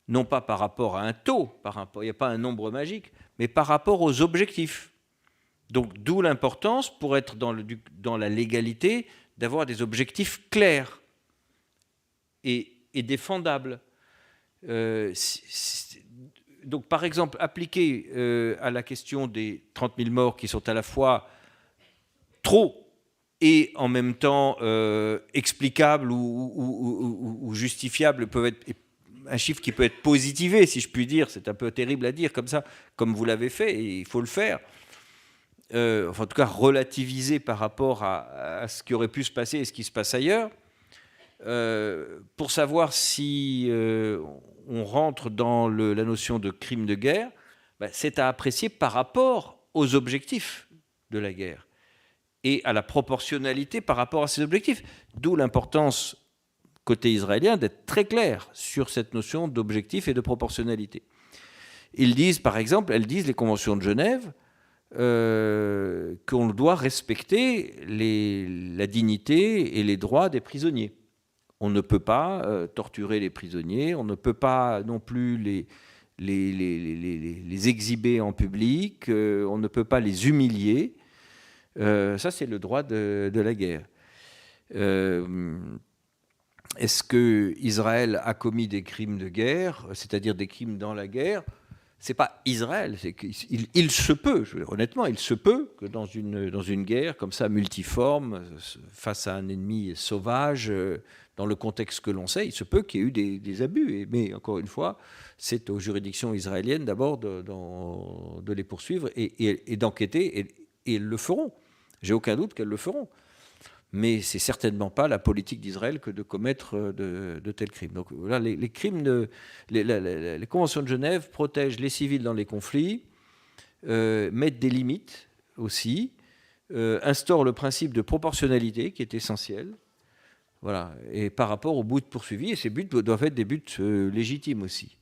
non pas par rapport à un taux, il n'y a pas un nombre magique, mais par rapport aux objectifs. Donc d'où l'importance, pour être dans la légalité, d'avoir des objectifs clairs et défendables. Donc par exemple, appliquer à la question des 30 000 morts qui sont à la fois trop et en même temps explicables ou justifiables, peuvent être un chiffre qui peut être positivé, si je puis dire. C'est un peu terrible à dire comme ça, comme vous l'avez fait, et il faut le faire. Enfin, en tout cas, relativiser par rapport à ce qui aurait pu se passer et ce qui se passe ailleurs. Pour savoir si on rentre dans la notion de crime de guerre, c'est à apprécier par rapport aux objectifs de la guerre et à la proportionnalité par rapport à ces objectifs. D'où l'importance, côté israélien, d'être très clair sur cette notion d'objectif et de proportionnalité. Ils disent, par exemple, les conventions de Genève, qu'on doit respecter la dignité et les droits des prisonniers. On ne peut pas torturer les prisonniers, on ne peut pas non plus les exhiber en public, on ne peut pas les humilier. Ça, c'est le droit de la guerre. Est-ce qu'Israël a commis des crimes de guerre, c'est-à-dire des crimes dans la guerre? C'est pas Israël, c'est qu'il se peut, honnêtement, il se peut que dans une guerre comme ça, multiforme, face à un ennemi sauvage, dans le contexte que l'on sait, il se peut qu'il y ait eu des abus. Mais encore une fois, c'est aux juridictions israéliennes d'abord de les poursuivre et d'enquêter, et elles le feront. J'ai aucun doute qu'elles le feront. Mais c'est certainement pas la politique d'Israël que de commettre de tels crimes. Donc voilà, les crimes les conventions de Genève protègent les civils dans les conflits, mettent des limites aussi, instaurent le principe de proportionnalité qui est essentiel. Voilà. Et par rapport aux buts poursuivis, et ces buts doivent être des buts légitimes aussi,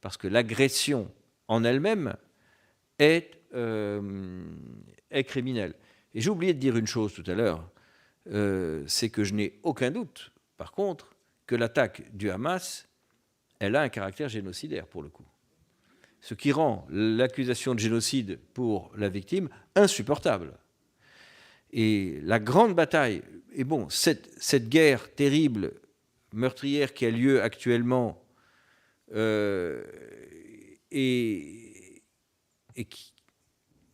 parce que l'agression en elle-même est criminelle. Et j'ai oublié de dire une chose tout à l'heure. C'est que je n'ai aucun doute, par contre, que l'attaque du Hamas, elle a un caractère génocidaire, pour le coup. Ce qui rend l'accusation de génocide pour la victime insupportable. Et la grande bataille, et bon, cette guerre terrible, meurtrière qui a lieu actuellement, et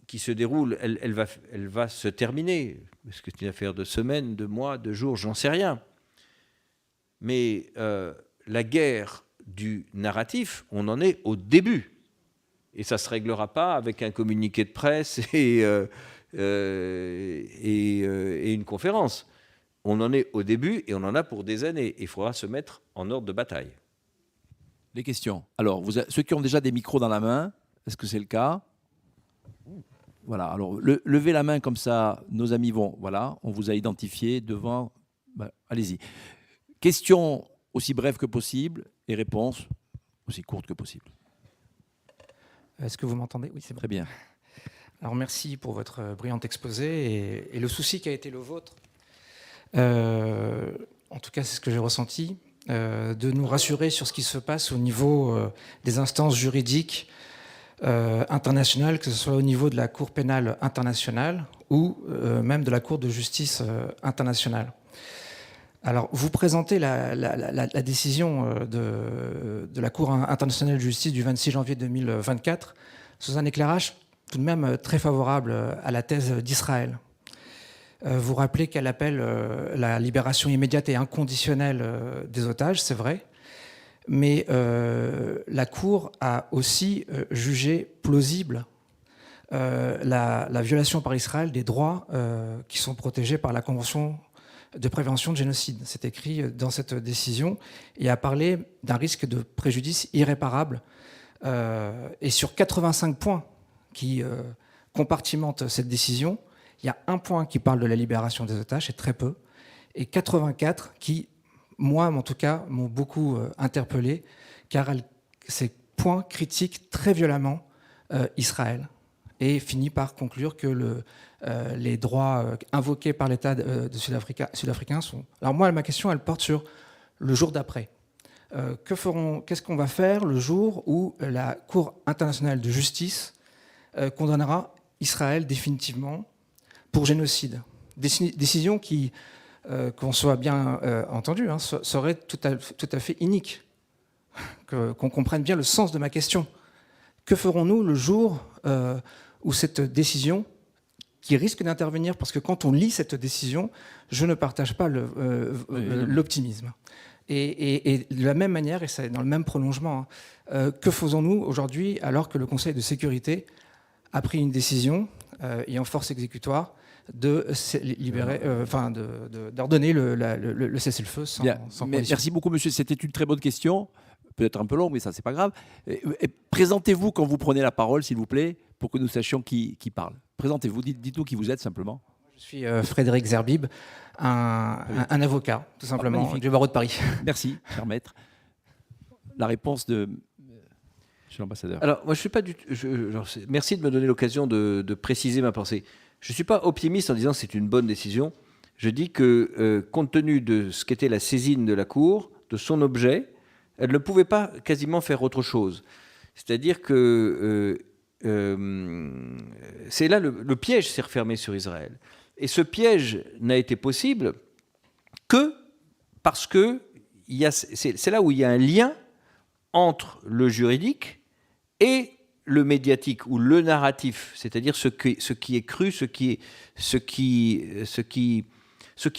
qui se déroule, elle va se terminer. Est-ce que c'est une affaire de semaines, de mois, de jours, j'en sais rien. Mais la guerre du narratif, on en est au début. Et ça ne se réglera pas avec un communiqué de presse et une conférence. On en est au début et on en a pour des années. Il faudra se mettre en ordre de bataille. Les questions. Alors, ceux qui ont déjà des micros dans la main, est-ce que c'est le cas ? Voilà, alors levez la main comme ça, nos amis vont, voilà, on vous a identifié devant, allez-y. Question aussi brève que possible et réponse aussi courte que possible. Est-ce que vous m'entendez ? Oui, c'est bon. Très bien. Alors merci pour votre brillant exposé et le souci qui a été le vôtre. En tout cas, c'est ce que j'ai ressenti, de nous rassurer sur ce qui se passe au niveau des instances juridiques internationales, que ce soit au niveau de la Cour pénale internationale ou même de la Cour de justice internationale. Alors, vous présentez la décision de la Cour internationale de justice du 26 janvier 2024 sous un éclairage tout de même très favorable à la thèse d'Israël. Vous rappelez qu'elle appelle la libération immédiate et inconditionnelle des otages, c'est vrai, mais la Cour a aussi jugé plausible la violation par Israël des droits qui sont protégés par la Convention de prévention de génocide. C'est écrit dans cette décision et a parlé d'un risque de préjudice irréparable. Et sur 85 points qui compartimentent cette décision, il y a un point qui parle de la libération des otages, et très peu, et 84 qui, moi en tout cas, m'ont beaucoup interpellé, car ces points critiquent très violemment Israël et finit par conclure que les droits invoqués par l'État sud-africain sont... Alors moi, ma question, elle porte sur le jour d'après. Qu'est-ce qu'on va faire le jour où la Cour internationale de justice condamnera Israël définitivement pour génocide? Décision qui, qu'on soit bien entendu, hein, serait tout à fait inique. Qu'on comprenne bien le sens de ma question. Que ferons-nous le jour où cette décision, qui risque d'intervenir, parce que quand on lit cette décision, je ne partage pas l'optimisme. Et de la même manière, et c'est dans le même prolongement, hein, que faisons-nous aujourd'hui alors que le Conseil de sécurité a pris une décision, et en force exécutoire, d'ordonner le cessez-le-feu sans condition. Merci beaucoup, monsieur. C'était une très bonne question. Peut-être un peu long, mais ça, c'est pas grave. Présentez-vous quand vous prenez la parole, s'il vous plaît, pour que nous sachions qui parle. Présentez-vous, dites-nous qui vous êtes, simplement. Je suis Frédéric Zerbib, un avocat, tout simplement, du barreau de Paris. Merci, cher maître. La réponse de monsieur l'ambassadeur. Alors, moi, je suis pas du tout... merci de me donner l'occasion de préciser ma pensée. Je ne suis pas optimiste en disant que c'est une bonne décision. Je dis que, compte tenu de ce qu'était la saisine de la Cour, de son objet, elle ne pouvait pas quasiment faire autre chose. C'est-à-dire que c'est là le piège s'est refermé sur Israël. Et ce piège n'a été possible que parce que c'est là où il y a un lien entre le juridique et le médiatique ou le narratif, c'est-à-dire ce qui est cru, ce qui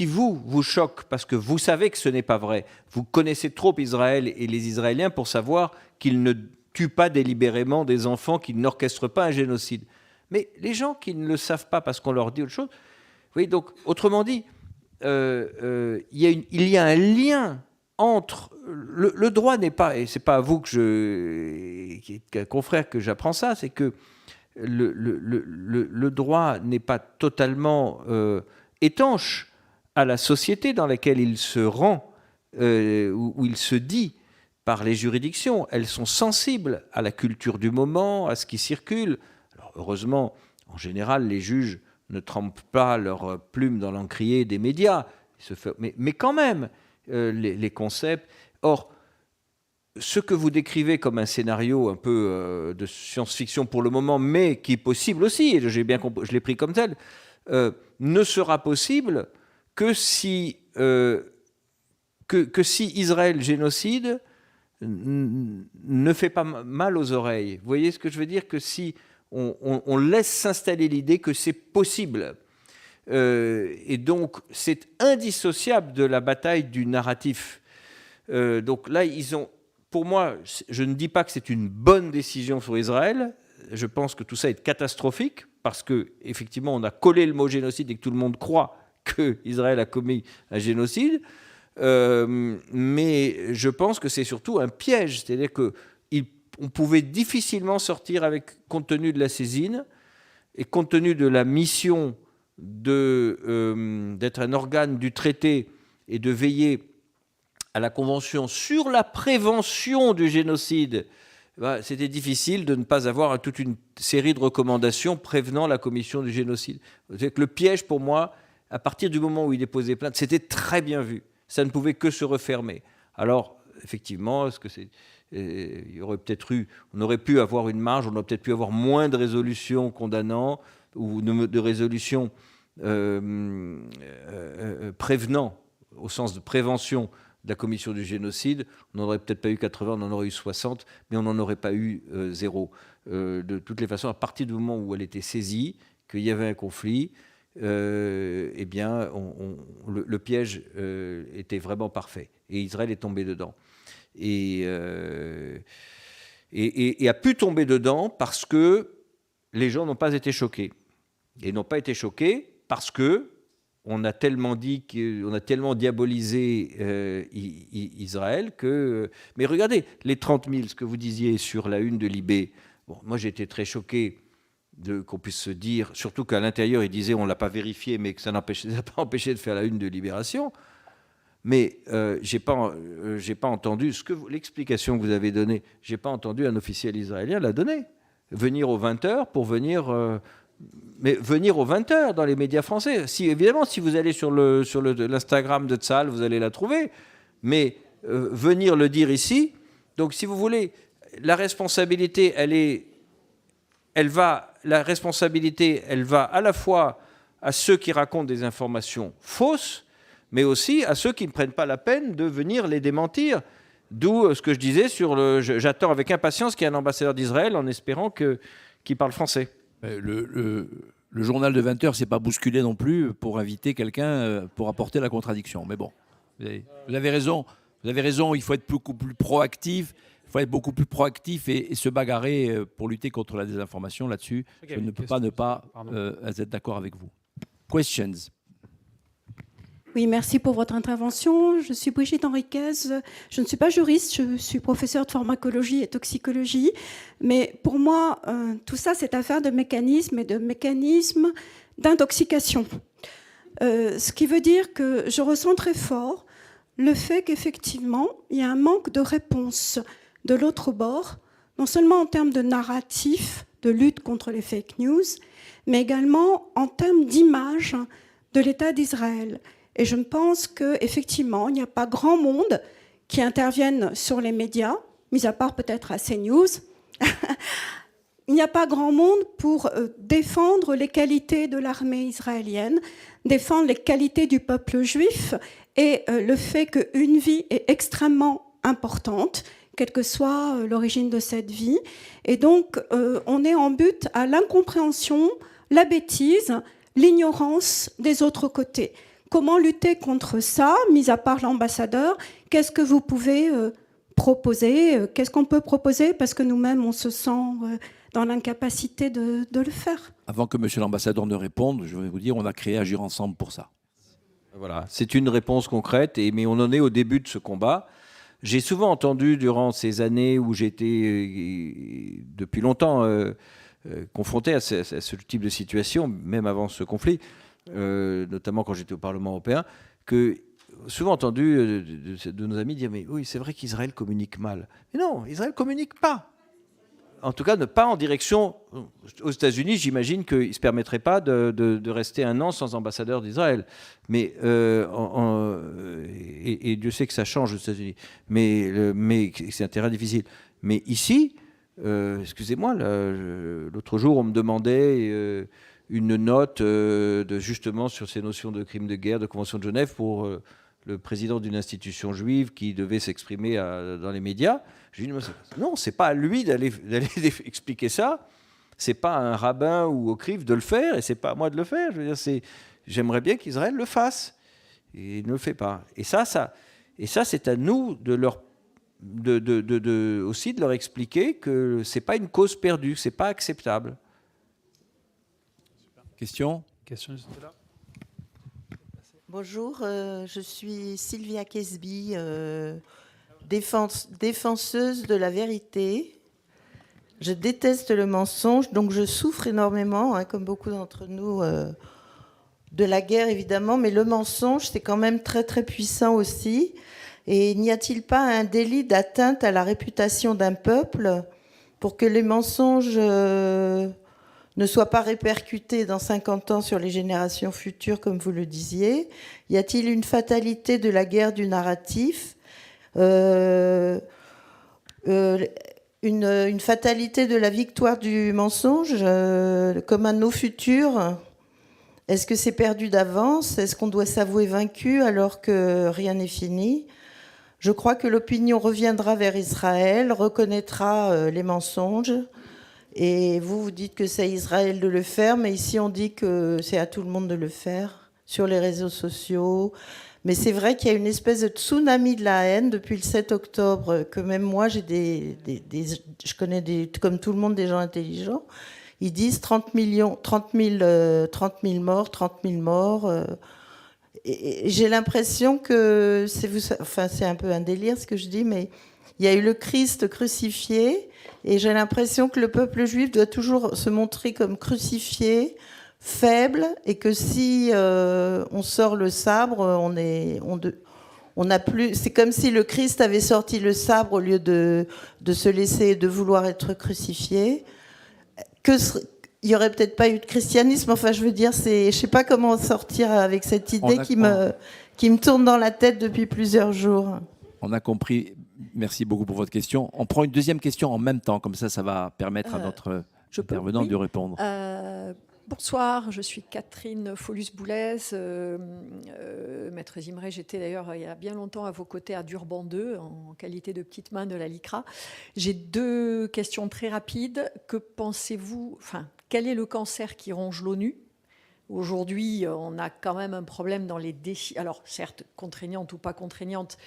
vous choque, parce que vous savez que ce n'est pas vrai. Vous connaissez trop Israël et les Israéliens pour savoir qu'ils ne tuent pas délibérément des enfants, qu'ils n'orchestrent pas un génocide. Mais les gens qui ne le savent pas parce qu'on leur dit autre chose, vous voyez, donc, autrement dit, il y a un lien entre... Le droit n'est pas... Et ce n'est pas à vous qui est confrère que j'apprends ça, c'est que le droit n'est pas totalement étanche à la société dans laquelle il se rend, où il se dit par les juridictions. Elles sont sensibles à la culture du moment, à ce qui circule. Alors, heureusement, en général, les juges ne trempent pas leurs plumes dans l'encrier des médias. Mais quand même, les concepts... Or, ce que vous décrivez comme un scénario un peu de science-fiction pour le moment, mais qui est possible aussi, et j'ai bien compris, je l'ai pris comme tel, ne sera possible que si Israël génocide ne fait pas mal aux oreilles. Vous voyez ce que je veux dire? Que si on laisse s'installer l'idée que c'est possible. Et donc, c'est indissociable de la bataille du narratif. Donc là, pour moi, je ne dis pas que c'est une bonne décision sur Israël. Je pense que tout ça est catastrophique parce que effectivement, on a collé le mot génocide et que tout le monde croit que Israël a commis un génocide. Mais je pense que c'est surtout un piège, c'est-à-dire qu'on pouvait difficilement sortir compte tenu de la saisine et compte tenu de la mission d'être un organe du traité et de veiller à la Convention sur la prévention du génocide. C'était difficile de ne pas avoir toute une série de recommandations prévenant la commission du génocide. C'est que le piège, pour moi, à partir du moment où il déposait plainte, c'était très bien vu. Ça ne pouvait que se refermer. Alors, effectivement, il y aurait peut-être on aurait pu avoir une marge, on aurait peut-être pu avoir moins de résolutions condamnant ou de résolutions prévenant, au sens de prévention de la commission du génocide. On n'en aurait peut-être pas eu 80, on en aurait eu 60, mais on n'en aurait pas eu 0. De toutes les façons, à partir du moment où elle était saisie, qu'il y avait un conflit, eh bien, le piège était vraiment parfait. Et Israël est tombé dedans. Et a pu tomber dedans parce que les gens n'ont pas été choqués. Et n'ont pas été choqués parce que on a tellement dit qu'on a tellement diabolisé Israël que... Mais regardez, les 30 000, ce que vous disiez sur la une de Libé, bon, moi j'ai été très choqué qu'on puisse se dire, surtout qu'à l'intérieur, il disait on ne l'a pas vérifié, mais que ça n'a pas empêché de faire la une de Libération. Mais j'ai pas entendu l'explication que vous avez donnée. J'ai pas entendu un officiel israélien la donner. Venir aux 20h pour venir... mais venir aux 20h dans les médias français. Évidemment, si vous allez sur l'Instagram de Tzahal, vous allez la trouver. Mais venir le dire ici, donc si vous voulez, la responsabilité, elle va à la fois à ceux qui racontent des informations fausses, mais aussi à ceux qui ne prennent pas la peine de venir les démentir. D'où ce que je disais j'attends avec impatience qu'il y ait un ambassadeur d'Israël en espérant qu'il parle français. Le journal de 20h, c'est pas bousculé non plus pour inviter quelqu'un pour apporter la contradiction. Mais bon, vous avez raison. Vous avez raison. Il faut être beaucoup plus proactif. Il faut être beaucoup plus proactif et se bagarrer pour lutter contre la désinformation là-dessus. Je ne peux pas ne pas être d'accord avec vous. Questions. Oui, merci pour votre intervention. Je suis Brigitte Henriquez. Je ne suis pas juriste, je suis professeure de pharmacologie et toxicologie. Mais pour moi, tout ça, c'est affaire de mécanismes et de mécanismes d'intoxication. Ce qui veut dire que je ressens très fort le fait qu'effectivement, il y a un manque de réponse de l'autre bord, non seulement en termes de narratif, de lutte contre les fake news, mais également en termes d'image de l'État d'Israël. Et je pense qu'effectivement, il n'y a pas grand monde qui intervienne sur les médias, mis à part peut-être à CNews. Il n'y a pas grand monde pour défendre les qualités de l'armée israélienne, défendre les qualités du peuple juif et le fait qu'une vie est extrêmement importante, quelle que soit l'origine de cette vie. Et donc, on est en but à l'incompréhension, la bêtise, l'ignorance des autres côtés. Comment lutter contre ça, mis à part l'ambassadeur? Qu'est-ce que vous pouvez proposer? Qu'est-ce qu'on peut proposer? Parce que nous-mêmes, on se sent dans l'incapacité de le faire. Avant que monsieur l'ambassadeur ne réponde, je vais vous dire, on a créé Agir Ensemble pour ça. Voilà, c'est une réponse concrète, mais on en est au début de ce combat. J'ai souvent entendu durant ces années où j'étais depuis longtemps confronté à ce type de situation, même avant ce conflit, notamment quand j'étais au Parlement européen, que souvent entendu de nos amis dire mais oui, c'est vrai qu'Israël communique mal. Mais non, Israël communique pas. En tout cas, pas en direction... Aux États-Unis, j'imagine qu'ils ne se permettraient pas de rester un an sans ambassadeur d'Israël. Mais, et Dieu sait que ça change aux États-Unis. Mais c'est un terrain difficile. Mais ici, excusez-moi, l'autre jour, on me demandait une note justement sur ces notions de crimes de guerre, de Convention de Genève, pour le président d'une institution juive qui devait s'exprimer dans les médias. Je lui ai dit, non, c'est pas à lui d'aller expliquer ça, c'est pas à un rabbin ou au CRIF de le faire, et c'est pas à moi de le faire. Je veux dire, j'aimerais bien qu'Israël le fasse, et il ne le fait pas. Et ça, c'est à nous aussi de leur expliquer que c'est pas une cause perdue, c'est pas acceptable. Question juste là. Bonjour, je suis Sylvia Kesby, défenseuse de la vérité. Je déteste le mensonge, donc je souffre énormément, comme beaucoup d'entre nous, de la guerre évidemment, mais le mensonge, c'est quand même très très puissant aussi. Et n'y a-t-il pas un délit d'atteinte à la réputation d'un peuple pour que les mensonges ne soient pas répercutés dans 50 ans sur les générations futures, comme vous le disiez? Y a-t-il une fatalité de la guerre du narratif, une fatalité de la victoire du mensonge, comme un nos futurs? Est-ce que c'est perdu d'avance? Est-ce qu'on doit s'avouer vaincu alors que rien n'est fini? Je crois que l'opinion reviendra vers Israël, reconnaîtra les mensonges. Et vous dites que c'est à Israël de le faire, mais ici on dit que c'est à tout le monde de le faire, sur les réseaux sociaux. Mais c'est vrai qu'il y a une espèce de tsunami de la haine depuis le 7 octobre, que même moi, je connais comme tout le monde des gens intelligents. ils disent 30 000 morts, 30 000 morts. Et j'ai l'impression que c'est un peu un délire ce que je dis, mais il y a eu le Christ crucifié, et j'ai l'impression que le peuple juif doit toujours se montrer comme crucifié, faible, et que si on sort le sabre, on n'a plus. C'est comme si le Christ avait sorti le sabre au lieu de se laisser, de vouloir être crucifié. Il n'y aurait peut-être pas eu de christianisme. Enfin, je veux dire, je ne sais pas comment sortir avec cette idée qui me tourne dans la tête depuis plusieurs jours. On a compris. Merci beaucoup pour votre question. On prend une deuxième question en même temps. Comme ça va permettre à notre intervenant de répondre. Bonsoir, je suis Catherine Folus-Boulez, maître Zimré. J'étais d'ailleurs il y a bien longtemps à vos côtés à Durban 2 en qualité de petite main de la LICRA. J'ai 2 questions très rapides. Que pensez-vous, quel est le cancer qui ronge l'ONU ? Aujourd'hui, on a quand même un problème dans les défis. Alors, certes, contraignante ou pas contraignante,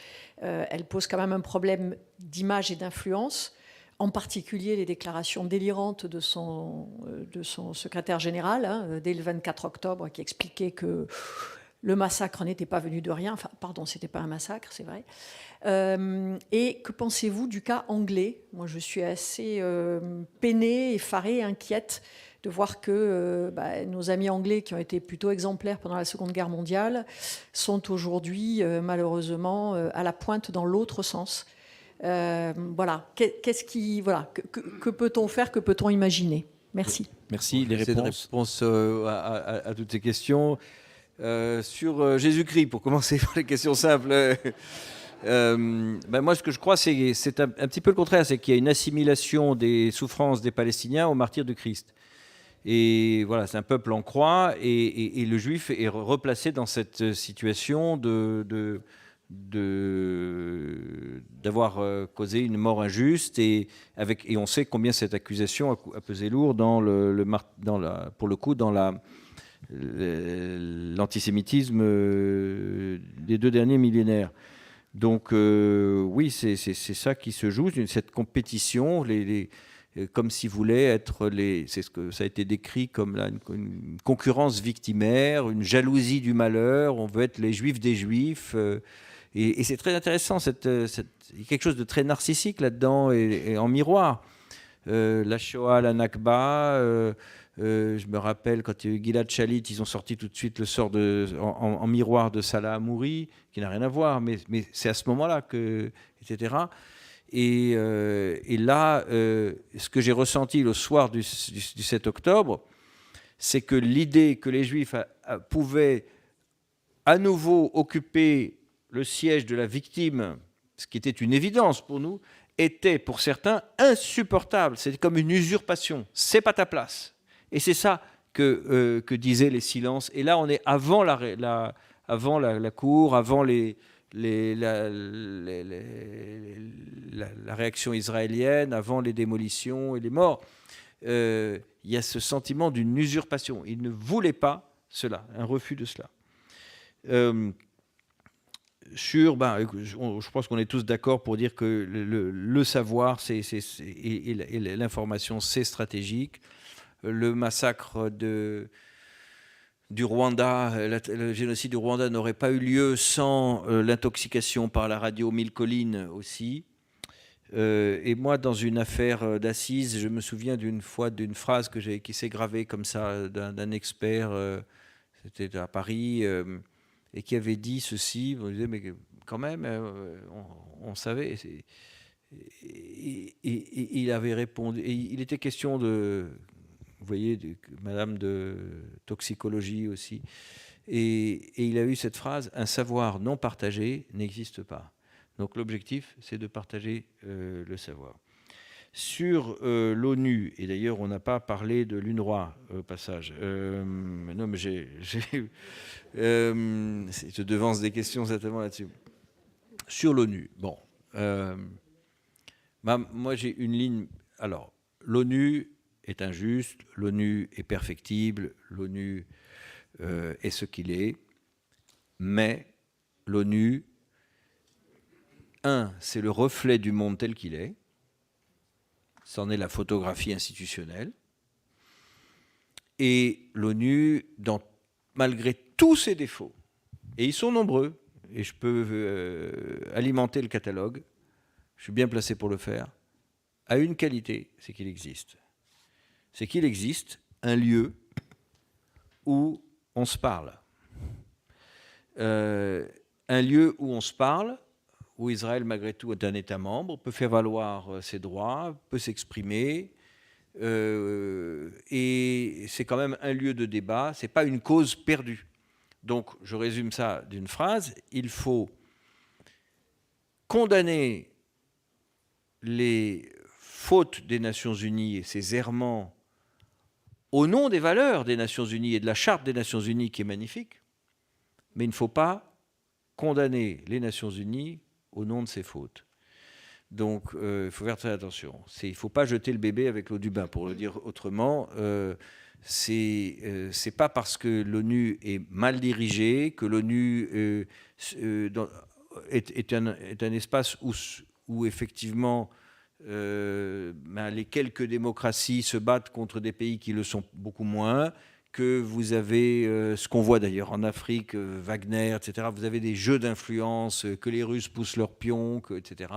elle pose quand même un problème d'image et d'influence. En particulier les déclarations délirantes de son secrétaire général, dès le 24 octobre, qui expliquait que le massacre n'était pas venu de rien. C'était pas un massacre, c'est vrai. Et que pensez-vous du cas anglais ? Moi, je suis assez peinée, effarée, inquiète de voir que nos amis anglais, qui ont été plutôt exemplaires pendant la Seconde Guerre mondiale, sont aujourd'hui, malheureusement, à la pointe dans l'autre sens. Voilà. Que peut-on faire, que peut-on imaginer ? Merci. Merci. Les réponses à toutes ces questions. Sur Jésus-Christ, pour commencer par les questions simples. Moi, ce que je crois, c'est un petit peu le contraire, c'est qu'il y a une assimilation des souffrances des Palestiniens au martyre de Christ. Et voilà, c'est un peuple en croix, et le juif est replacé dans cette situation d'avoir causé une mort injuste, et on sait combien cette accusation a pesé lourd dans l'antisémitisme des 2 derniers millénaires. Donc oui, c'est ça qui se joue, cette compétition, comme s'ils voulaient être c'est ce que ça a été décrit comme une concurrence victimaire, une jalousie du malheur. On veut être les juifs des juifs. Et c'est très intéressant, il y a quelque chose de très narcissique là-dedans, et en miroir. La Shoah, la Nakba, je me rappelle quand il y a eu Gilad Shalit, ils ont sorti tout de suite le sort en miroir de Salah Hamouri, qui n'a rien à voir, mais c'est à ce moment-là etc. Et là, ce que j'ai ressenti le soir du 7 octobre, c'est que l'idée que les Juifs pouvaient à nouveau occuper le siège de la victime, ce qui était une évidence pour nous, était pour certains insupportable. C'était comme une usurpation. C'est pas ta place. Et c'est ça que disaient les silences. Et là, on est avant la cour, avant la réaction israélienne, avant les démolitions et les morts. Il y a ce sentiment d'une usurpation. Ils ne voulaient pas cela, un refus de cela. Je pense qu'on est tous d'accord pour dire que le savoir et l'information, c'est stratégique. Le massacre du Rwanda, le génocide du Rwanda n'aurait pas eu lieu sans l'intoxication par la radio Mille Collines aussi. Et moi, dans une affaire d'assises, je me souviens d'une phrase qui s'est gravée comme ça d'un expert, c'était à Paris, et qui avait dit ceci. On disait, mais quand même, on savait. Et il avait répondu. Et il était question vous voyez, madame de toxicologie aussi. Et il a eu cette phrase: un savoir non partagé n'existe pas. Donc l'objectif, c'est de partager le savoir. Sur l'ONU, et d'ailleurs on n'a pas parlé de l'UNRWA au passage. Non, mais je devance des questions certainement là-dessus. Sur l'ONU, bon, moi j'ai une ligne. Alors, l'ONU est injuste, l'ONU est perfectible, l'ONU est ce qu'il est, mais l'ONU, c'est le reflet du monde tel qu'il est. C'en est la photographie institutionnelle. Et l'ONU, malgré tous ses défauts, et ils sont nombreux, et je peux alimenter le catalogue, je suis bien placé pour le faire, a une qualité, c'est qu'il existe. C'est qu'il existe un lieu où on se parle. Un lieu où on se parle, où Israël, malgré tout, est un État membre, peut faire valoir ses droits, peut s'exprimer, et c'est quand même un lieu de débat, ce n'est pas une cause perdue. Donc, je résume ça d'une phrase, il faut condamner les fautes des Nations Unies et ces errements au nom des valeurs des Nations Unies et de la Charte des Nations Unies qui est magnifique, mais il ne faut pas condamner les Nations Unies au nom de ces fautes. Donc, il faut faire très attention. Il ne faut pas jeter le bébé avec l'eau du bain, pour le dire autrement. C'est pas parce que l'ONU est mal dirigée, que l'ONU est un espace où effectivement les quelques démocraties se battent contre des pays qui le sont beaucoup moins, que vous avez ce qu'on voit d'ailleurs en Afrique, Wagner, etc. Vous avez des jeux d'influence, que les Russes poussent leurs pions, etc.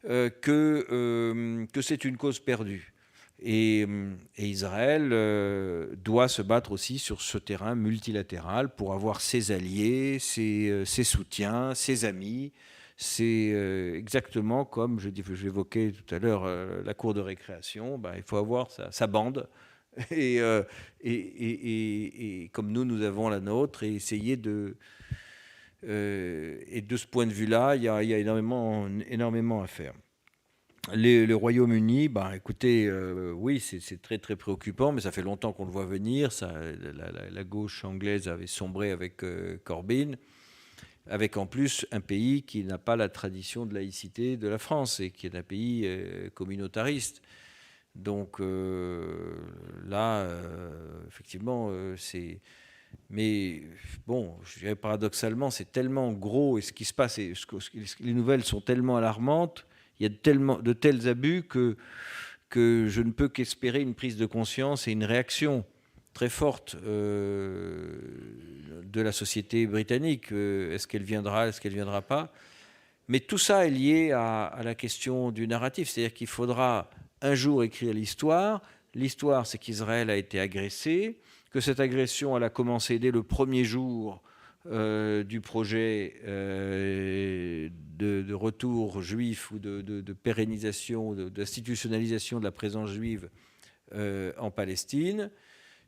Que c'est une cause perdue. Et Israël doit se battre aussi sur ce terrain multilatéral pour avoir ses alliés, ses soutiens, ses amis. C'est exactement comme j'évoquais tout à l'heure la cour de récréation, il faut avoir sa bande et comme nous avons la nôtre, et essayer de... et de ce point de vue-là, il y a énormément à faire. Le Royaume-Uni, écoutez, oui, c'est très très préoccupant, mais ça fait longtemps qu'on le voit venir. La gauche anglaise avait sombré avec Corbyn, avec en plus un pays qui n'a pas la tradition de laïcité de la France et qui est un pays communautariste. Donc là, effectivement, c'est... Mais bon, je dirais paradoxalement, c'est tellement gros et ce qui se passe, les nouvelles sont tellement alarmantes, il y a de tels abus que je ne peux qu'espérer une prise de conscience et une réaction très forte de la société britannique. Est-ce qu'elle viendra, est-ce qu'elle ne viendra pas? Mais tout ça est lié à la question du narratif, c'est-à-dire qu'il faudra un jour écrire l'histoire. L'histoire, c'est qu'Israël a été agressé, que cette agression elle a commencé dès le premier jour du projet de retour juif ou de pérennisation, d'institutionnalisation de la présence juive en Palestine,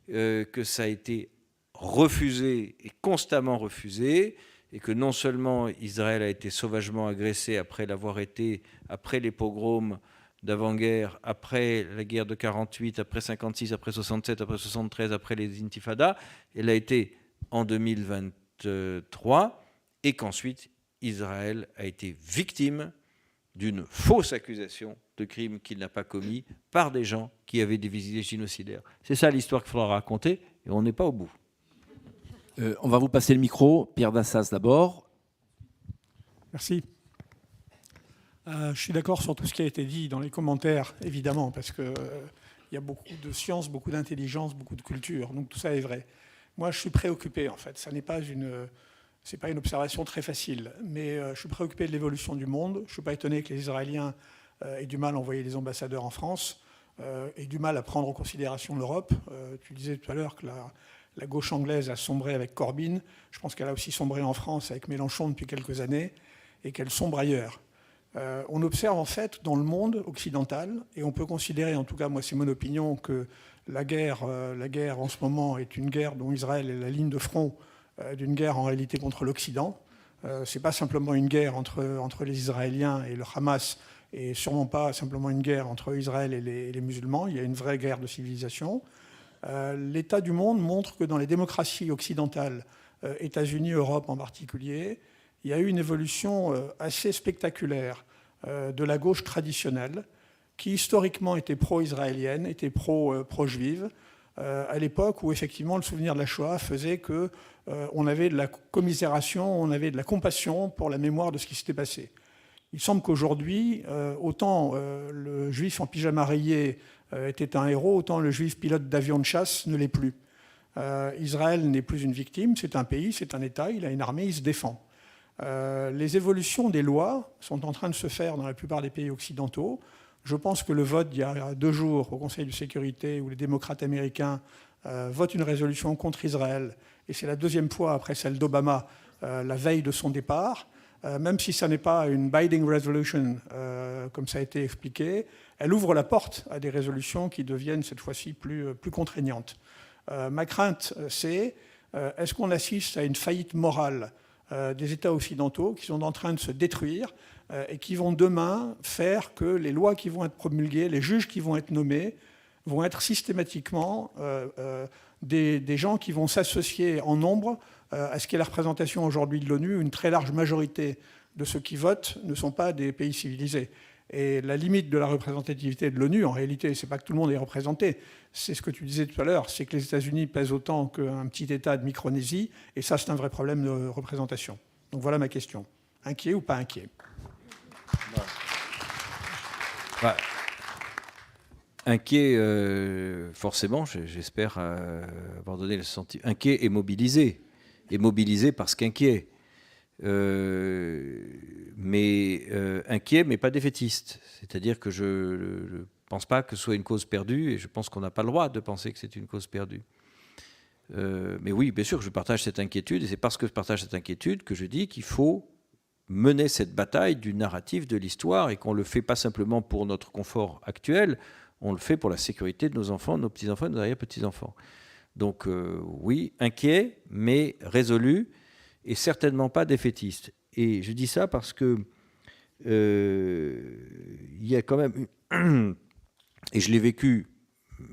que ça a été refusé et constamment refusé, et que non seulement Israël a été sauvagement agressé après l'avoir été, après les pogroms d'avant-guerre, après la guerre de 48, après 56, après 67, après 73, après les intifadas, elle a été en 2023, et qu'ensuite Israël a été victime d'une fausse accusation de crime qu'il n'a pas commis par des gens qui avaient des visées génocidaires. C'est ça l'histoire qu'il faudra raconter, et on n'est pas au bout. On va vous passer le micro. Pierre Dassas d'abord. Merci. Je suis d'accord sur tout ce qui a été dit dans les commentaires, évidemment, parce qu'il y a beaucoup de science, beaucoup d'intelligence, beaucoup de culture, donc tout ça est vrai. Moi, je suis préoccupé, en fait. Ça n'est pas c'est pas une observation très facile, mais je suis préoccupé de l'évolution du monde. Je ne suis pas étonné que les Israéliens aient du mal à envoyer des ambassadeurs en France, aient du mal à prendre en considération l'Europe. Tu disais tout à l'heure que la gauche anglaise a sombré avec Corbyn. Je pense qu'elle a aussi sombré en France avec Mélenchon depuis quelques années, et qu'elle sombre ailleurs. On observe en fait dans le monde occidental, et on peut considérer, en tout cas moi c'est mon opinion, que la guerre en ce moment est une guerre dont Israël est la ligne de front d'une guerre en réalité contre l'Occident. C'est pas simplement une guerre entre les Israéliens et le Hamas, et sûrement pas simplement une guerre entre Israël et les musulmans. Il y a une vraie guerre de civilisation. L'état du monde montre que dans les démocraties occidentales, États-Unis, Europe en particulier, il y a eu une évolution assez spectaculaire de la gauche traditionnelle, qui historiquement était pro-israélienne, était pro-juive, à l'époque où effectivement le souvenir de la Shoah faisait qu'on avait de la commisération, on avait de la compassion pour la mémoire de ce qui s'était passé. Il semble qu'aujourd'hui, autant le juif en pyjama rayé était un héros, autant le juif pilote d'avion de chasse ne l'est plus. Israël n'est plus une victime, c'est un pays, c'est un État, il a une armée, il se défend. Les évolutions des lois sont en train de se faire dans la plupart des pays occidentaux. Je pense que le vote il y a 2 jours au Conseil de sécurité où les démocrates américains votent une résolution contre Israël, et c'est la 2e fois après celle d'Obama, la veille de son départ, même si ça n'est pas une binding resolution, comme ça a été expliqué, elle ouvre la porte à des résolutions qui deviennent cette fois-ci plus contraignantes. Ma crainte, c'est est-ce qu'on assiste à une faillite morale des États occidentaux qui sont en train de se détruire et qui vont demain faire que les lois qui vont être promulguées, les juges qui vont être nommés, vont être systématiquement des gens qui vont s'associer en nombre à ce qu'est la représentation aujourd'hui de l'ONU. Une très large majorité de ceux qui votent ne sont pas des pays civilisés. Et la limite de la représentativité de l'ONU, en réalité, c'est pas que tout le monde est représenté, c'est ce que tu disais tout à l'heure, c'est que les États-Unis pèsent autant qu'un petit État de Micronésie, et ça, c'est un vrai problème de représentation. Donc voilà ma question. Inquiet ou pas inquiet? Inquiet, forcément, j'espère avoir donné le sentiment. Inquiet et mobilisé. Et mobilisé parce qu'inquiet. Inquiet, mais pas défaitiste. C'est-à-dire que je ne pense pas que ce soit une cause perdue, et je pense qu'on n'a pas le droit de penser que c'est une cause perdue. Mais oui, bien sûr, je partage cette inquiétude, et c'est parce que je partage cette inquiétude que je dis qu'il faut mener cette bataille du narratif de l'histoire, et qu'on ne le fait pas simplement pour notre confort actuel, on le fait pour la sécurité de nos enfants, de nos petits-enfants et de nos arrière-petits-enfants. Donc oui, inquiet, mais résolu, et certainement pas défaitiste. Et je dis ça parce que il y a quand même, et je l'ai vécu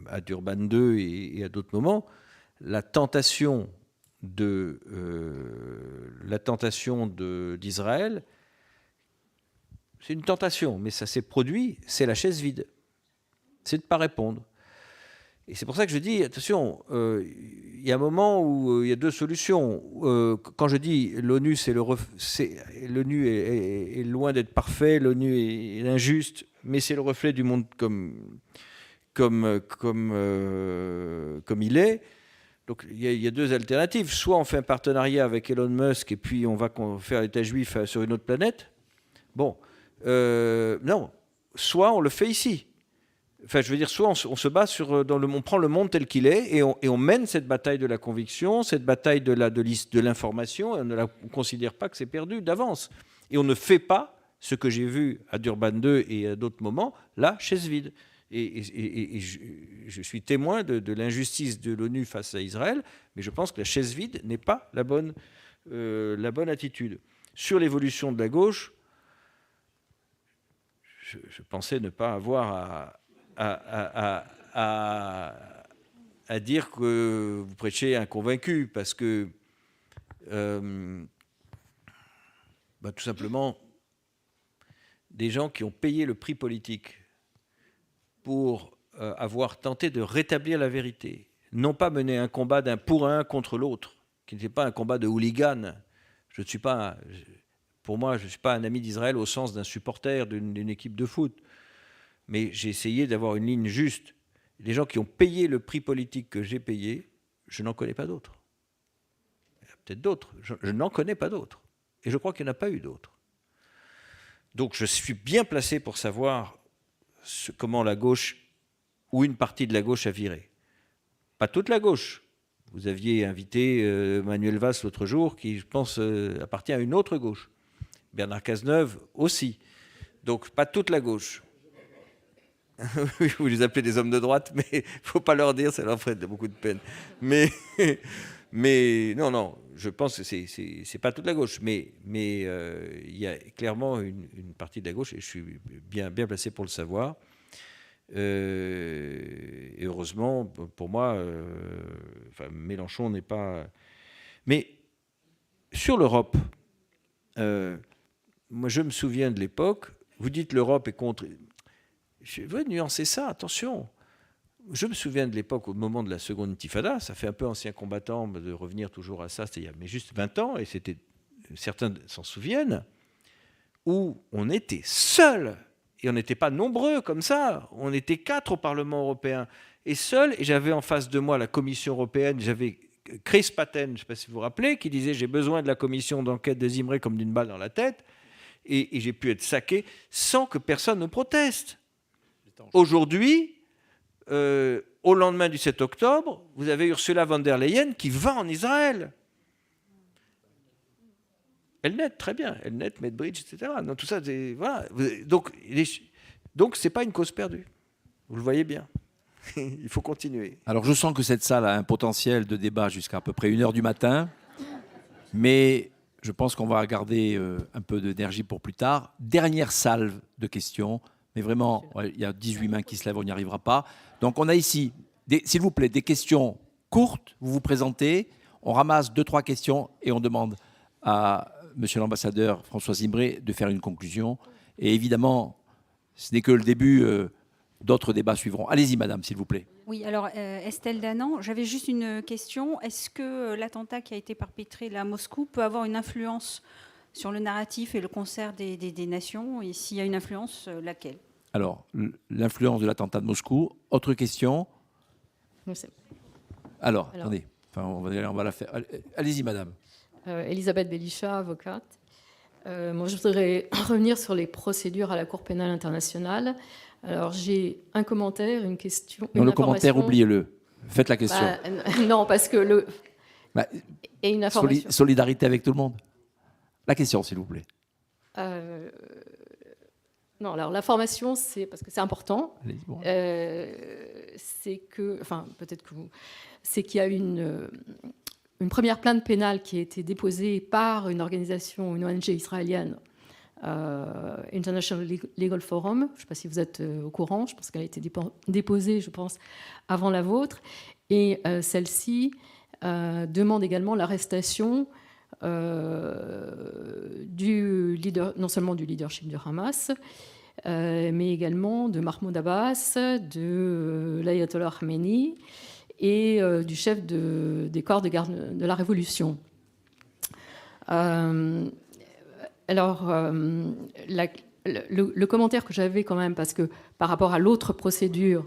à Durban 2 et à d'autres moments, la tentation d'Israël, c'est une tentation, mais ça s'est produit, c'est la chaise vide. C'est de ne pas répondre. Et c'est pour ça que je dis, attention, il y a un moment où il y a 2 solutions. Quand je dis l'ONU, l'ONU est loin d'être parfait, l'ONU est injuste, mais c'est le reflet du monde comme il est. Donc il y a 2 alternatives. Soit on fait un partenariat avec Elon Musk et puis on va faire l'État juif sur une autre planète. Bon, non. Soit on le fait ici. Enfin, je veux dire, soit on se bat on prend le monde tel qu'il est et on mène cette bataille de la conviction, cette bataille de l'information, et on ne considère pas que c'est perdu d'avance. Et on ne fait pas ce que j'ai vu à Durban 2 et à d'autres moments, la chaise vide. Et je suis témoin de l'injustice de l'ONU face à Israël, mais je pense que la chaise vide n'est pas la bonne attitude. Sur l'évolution de la gauche, je pensais ne pas avoir à dire que vous prêchez un convaincu, parce que tout simplement, des gens qui ont payé le prix politique pour avoir tenté de rétablir la vérité, non pas mener un combat d'un pour un contre l'autre, qui n'était pas un combat de hooligan. Pour moi, je ne suis pas un ami d'Israël au sens d'un supporter d'une équipe de foot. Mais j'ai essayé d'avoir une ligne juste. Les gens qui ont payé le prix politique que j'ai payé, je n'en connais pas d'autres. Il y a peut-être d'autres. Je n'en connais pas d'autres. Et je crois qu'il n'y en a pas eu d'autres. Donc je suis bien placé pour savoir comment la gauche, ou une partie de la gauche, a viré. Pas toute la gauche. Vous aviez invité Manuel Valls l'autre jour, qui, je pense, appartient à une autre gauche. Bernard Cazeneuve aussi. Donc pas toute la gauche. Vous les appelez des hommes de droite, mais il ne faut pas leur dire, ça leur ferait beaucoup de peine. Mais non, je pense que c'est pas toute la gauche, mais il y a clairement une partie de la gauche, et je suis bien placé pour le savoir. Et heureusement, pour moi, Mélenchon n'est pas... Mais sur l'Europe, moi je me souviens de l'époque, vous dites l'Europe est contre... Je veux nuancer ça, attention. Je me souviens de l'époque, au moment de la seconde intifada, ça fait un peu ancien combattant de revenir toujours à ça, c'était il y a juste 20 ans, et certains s'en souviennent, où on était seul, et on n'était pas nombreux comme ça, on était 4 au Parlement européen, et seul, et j'avais en face de moi la Commission européenne, j'avais Chris Patten, je ne sais pas si vous vous rappelez, qui disait « j'ai besoin de la commission d'enquête des Imré comme d'une balle dans la tête », et j'ai pu être saqué sans que personne ne proteste. Aujourd'hui, au lendemain du 7 octobre, vous avez Ursula von der Leyen qui va en Israël. Elnet, très bien. Elnet, Medbridge, etc. Donc, tout ça, voilà. Donc, ce n'est pas une cause perdue. Vous le voyez bien. Il faut continuer. Alors, je sens que cette salle a un potentiel de débat jusqu'à peu près 1h du matin. Mais je pense qu'on va garder un peu d'énergie pour plus tard. Dernière salve de questions. Mais vraiment, il y a 18 mains qui se lèvent, on n'y arrivera pas. Donc, on a ici, s'il vous plaît, des questions courtes. Vous vous présentez, on ramasse 2-3 questions et on demande à monsieur l'ambassadeur François Imré de faire une conclusion. Et évidemment, ce n'est que le début, d'autres débats suivront. Allez-y, madame, s'il vous plaît. Oui, alors Estelle Danan, j'avais juste une question. Est-ce que l'attentat qui a été perpétré là, à Moscou peut avoir une influence sur le narratif et le concert des nations? Et s'il y a une influence, laquelle? Alors, l'influence de l'attentat de Moscou. Autre question? Alors, attendez. Enfin, on va la faire. Allez-y, madame. Elisabeth Belichat, avocate. Moi, je voudrais revenir sur les procédures à la Cour pénale internationale. Alors, j'ai un commentaire, une question. Non, le commentaire, oubliez-le. Faites la question. Non, parce que et une information. Solidarité avec tout le monde. La question, s'il vous plaît. Non, alors l'information, c'est parce que c'est important. Bon. C'est que, enfin, peut-être que c'est qu'il y a une première plainte pénale qui a été déposée par une organisation, une ONG israélienne, International Legal Forum. Je ne sais pas si vous êtes au courant. Je pense qu'elle a été déposée, je pense, avant la vôtre. Et celle-ci demande également l'arrestation non seulement du leadership du Hamas, mais également de Mahmoud Abbas, de l'ayatollah Khamenei et du chef des corps de garde de la Révolution. Alors, le commentaire que j'avais quand même, parce que par rapport à l'autre procédure...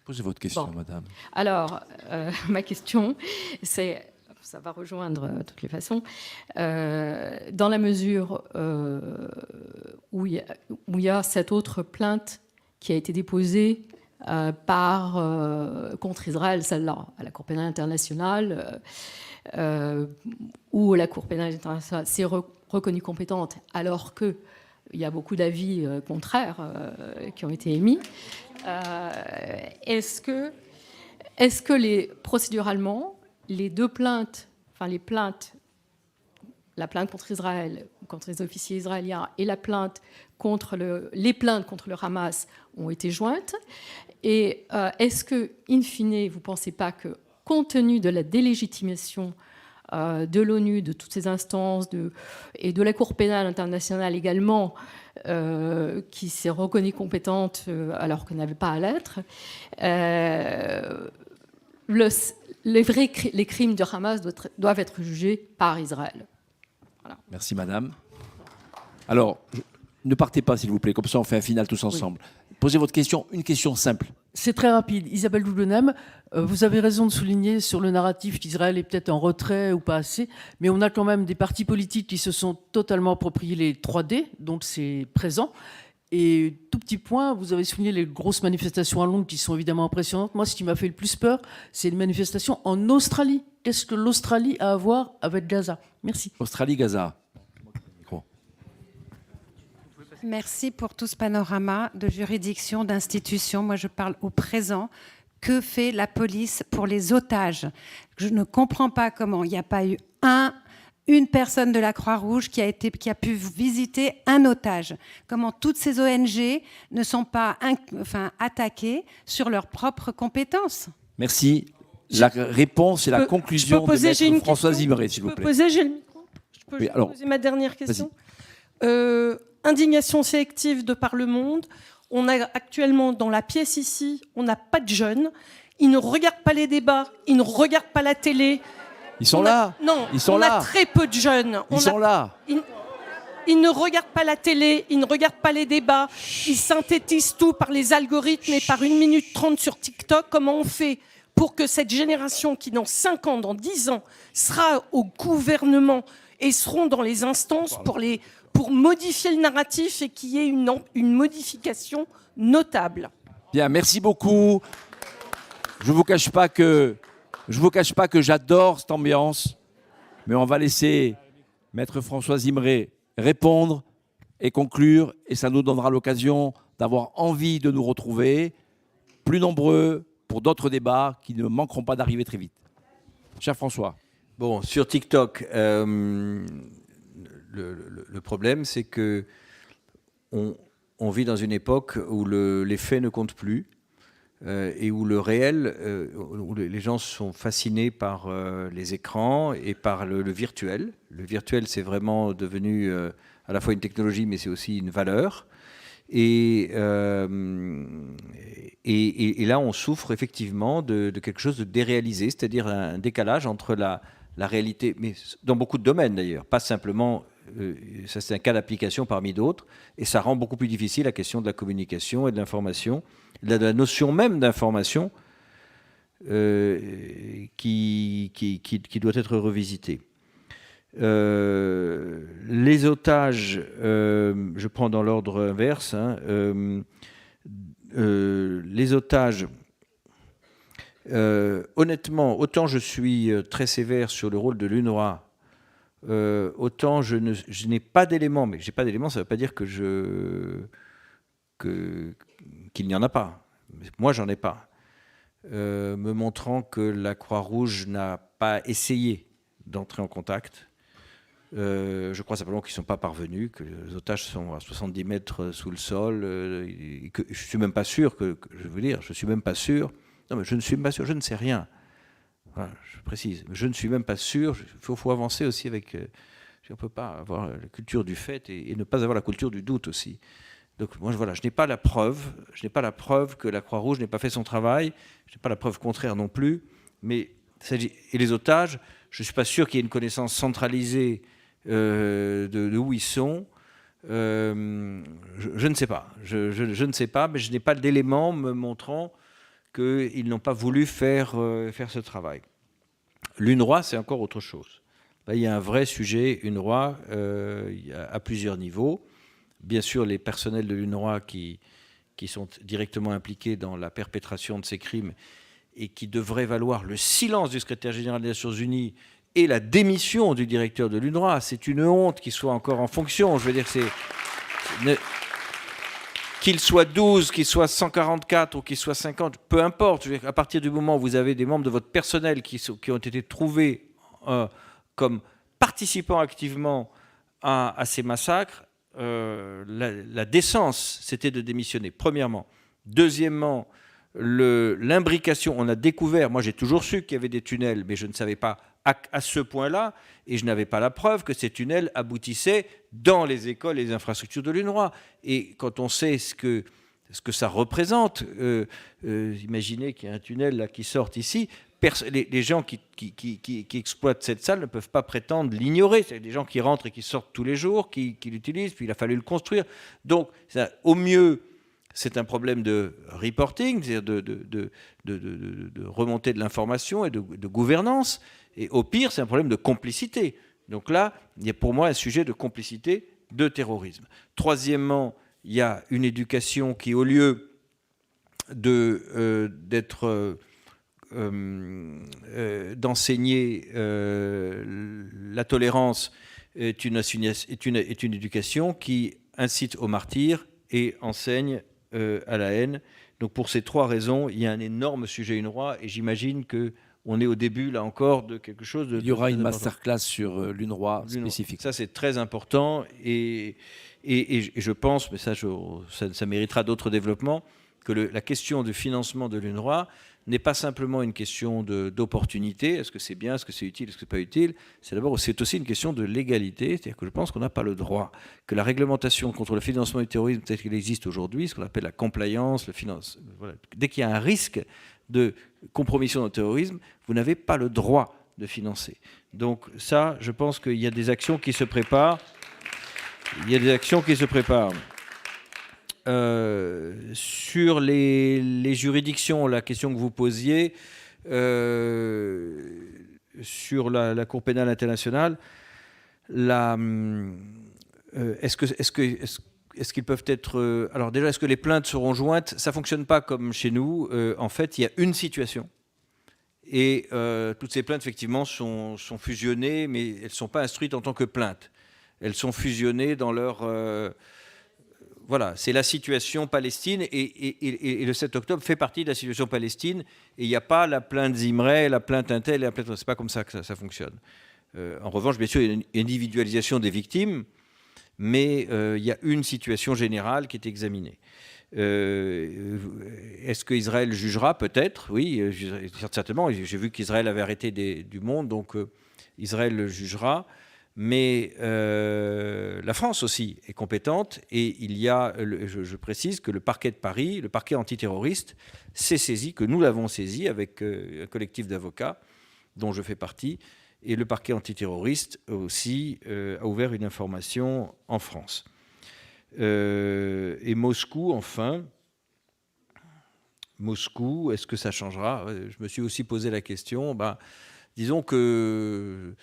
Posez votre question, madame. Alors, ma question, c'est... Ça va rejoindre de toutes les façons. Dans la mesure où il y a cette autre plainte qui a été déposée contre Israël, celle-là, à la Cour pénale internationale, où la Cour pénale internationale s'est reconnue compétente, alors qu'il y a beaucoup d'avis contraires qui ont été émis. Est-ce que procéduralement, les deux plaintes, enfin la plainte contre Israël, contre les officiers israéliens, et les plaintes contre le Hamas ont été jointes? Et est-ce que, in fine, vous ne pensez pas que, compte tenu de la délégitimation de l'ONU, de toutes ces instances, et de la Cour pénale internationale également, qui s'est reconnue compétente alors qu'elle n'avait pas à l'être, les crimes de Hamas doivent être jugés par Israël. Voilà. Merci, madame. Alors, ne partez pas, s'il vous plaît. Comme ça, on fait un final tous ensemble. Oui. Posez votre question, une question simple. C'est très rapide. Isabelle Doublenem, vous avez raison de souligner sur le narratif qu'Israël est peut-être en retrait ou pas assez, mais on a quand même des partis politiques qui se sont totalement appropriés les 3D, donc c'est présent. Et tout petit point, vous avez souligné les grosses manifestations à Londres qui sont évidemment impressionnantes. Moi, ce qui m'a fait le plus peur, c'est les manifestations en Australie. Qu'est-ce que l'Australie a à voir avec Gaza? Merci. Australie-Gaza. Merci pour tout ce panorama de juridiction, d'institutions. Moi, je parle au présent. Que fait la police pour les otages? Je ne comprends pas comment il n'y a pas eu une personne de la Croix-Rouge qui a pu visiter un otage. Comment toutes ces ONG ne sont pas attaquées sur leurs propres compétences? Merci. La réponse et la conclusion de Maître Françoise Imré, s'il vous plaît. Je peux poser ma dernière question. Indignation sélective de par le monde. On a actuellement dans la pièce ici, on n'a pas de jeunes. Ils ne regardent pas les débats, ils ne regardent pas la télé. Ils sont là. Non, ils sont on là. a très peu de jeunes. Ils sont là. Ils ne regardent pas la télé, ils ne regardent pas les débats, ils synthétisent tout par les algorithmes et par 1 minute 30 sur TikTok. Comment on fait pour que cette génération qui, dans 5 ans, dans 10 ans, sera au gouvernement et seront dans les instances pour modifier le narratif et qu'il y ait une modification notable. Bien, merci beaucoup. Je vous cache pas que j'adore cette ambiance, mais on va laisser Maître Françoise Imré répondre et conclure, et ça nous donnera l'occasion d'avoir envie de nous retrouver plus nombreux pour d'autres débats qui ne manqueront pas d'arriver très vite. Cher François. Bon, sur TikTok, le problème, c'est que on vit dans une époque où les faits ne comptent plus et où le réel, où les gens sont fascinés par les écrans et par le virtuel. Le virtuel, c'est vraiment devenu à la fois une technologie, mais c'est aussi une valeur. Et là, on souffre effectivement de quelque chose de déréalisé, c'est-à-dire un décalage entre la réalité, mais dans beaucoup de domaines d'ailleurs, pas simplement, ça c'est un cas d'application parmi d'autres, et ça rend beaucoup plus difficile la question de la communication et de l'information, de la notion même d'information qui doit être revisitée. Les otages, je prends dans l'ordre inverse, les otages, honnêtement, autant je suis très sévère sur le rôle de l'UNRWA, autant je n'ai pas d'éléments, mais j'ai pas d'éléments, ça ne veut pas dire qu'il n'y en a pas. Moi, j'en ai pas. Me montrant que la Croix-Rouge n'a pas essayé d'entrer en contact. Je crois simplement qu'ils ne sont pas parvenus, que les otages sont à 70 mètres sous le sol. Que je ne suis même pas sûr je veux dire, je ne suis même pas sûr. Non, mais je ne suis même pas sûr, je ne sais rien. Voilà, je précise. Je ne suis même pas sûr. Il faut avancer aussi avec. On ne peut pas avoir la culture du fait et ne pas avoir la culture du doute aussi. Donc moi, voilà, je n'ai pas la preuve. Je n'ai pas la preuve que la Croix-Rouge n'ait pas fait son travail. Je n'ai pas la preuve contraire non plus. Mais et les otages, je ne suis pas sûr qu'il y ait une connaissance centralisée de où ils sont. Je ne sais pas. Je ne sais pas, mais je n'ai pas d'éléments me montrant qu'ils n'ont pas voulu faire ce travail. L'UNRWA, c'est encore autre chose. Là, il y a un vrai sujet UNRWA à plusieurs niveaux. Bien sûr, les personnels de l'UNRWA qui sont directement impliqués dans la perpétration de ces crimes et qui devraient valoir le silence du secrétaire général des Nations Unies et la démission du directeur de l'UNRWA. C'est une honte qu'il soit encore en fonction. Je veux dire, qu'il soit 12, qu'il soit 144 ou qu'il soit 50, peu importe. Je veux dire, à partir du moment où vous avez des membres de votre personnel qui ont été trouvés comme participant activement à ces massacres, la décence, c'était de démissionner, premièrement. Deuxièmement, l'imbrication, on a découvert, moi j'ai toujours su qu'il y avait des tunnels, mais je ne savais pas à ce point-là, et je n'avais pas la preuve que ces tunnels aboutissaient dans les écoles et les infrastructures de l'UNRWA. Et quand on sait ce que ça représente, imaginez qu'il y a un tunnel là, qui sorte ici, les gens qui exploitent cette salle ne peuvent pas prétendre l'ignorer. C'est des gens qui rentrent et qui sortent tous les jours, qui l'utilisent, puis il a fallu le construire. Donc, au mieux, c'est un problème de reporting, c'est-à-dire de remontée de l'information et de gouvernance. Et au pire, c'est un problème de complicité. Donc là, il y a pour moi un sujet de complicité de terrorisme. Troisièmement, il y a une éducation qui, au lieu d'enseigner la tolérance, est une éducation qui incite au martyre et enseigne à la haine. Donc pour ces trois raisons, il y a un énorme sujet UNRWA et j'imagine qu'on est au début, là encore, de quelque chose de... Il y aura une masterclass sur l'UNRWA spécifique. Ça, c'est très important et je pense, mais ça méritera d'autres développements, que la question du financement de l'UNRWA n'est pas simplement une question d'opportunité, est-ce que c'est bien, est-ce que c'est utile, est-ce que c'est pas utile, c'est aussi une question de légalité, c'est-à-dire que je pense qu'on n'a pas le droit, que la réglementation contre le financement du terrorisme telle qu'elle existe aujourd'hui, ce qu'on appelle la compliance, voilà, dès qu'il y a un risque de compromission du terrorisme, vous n'avez pas le droit de financer. Donc ça, je pense qu'il y a des actions qui se préparent. Il y a des actions qui se préparent. Sur les juridictions, la question que vous posiez, sur la Cour pénale internationale, est-ce qu'ils peuvent être... alors déjà, est-ce que les plaintes seront jointes? Ça ne fonctionne pas comme chez nous. En fait, il y a une situation. Et toutes ces plaintes, effectivement, sont fusionnées, mais elles ne sont pas instruites en tant que plaintes. Elles sont fusionnées dans leur... voilà, c'est la situation Palestine, et le 7 octobre fait partie de la situation Palestine, et il n'y a pas la plainte Zimray, la plainte Intel, la plainte... c'est pas comme ça que ça fonctionne. En revanche, bien sûr, il y a une individualisation des victimes, mais il y a une situation générale qui est examinée. Est-ce qu'Israël jugera? Peut-être, oui, certainement. J'ai vu qu'Israël avait arrêté du monde, donc Israël jugera. Mais la France aussi est compétente, et il y a, je précise que le parquet de Paris, le parquet antiterroriste, s'est saisi, que nous l'avons saisi avec un collectif d'avocats dont je fais partie, et le parquet antiterroriste aussi a ouvert une information en France. Et Moscou, enfin, Moscou, est-ce que ça changera? Je me suis aussi posé la question. Disons que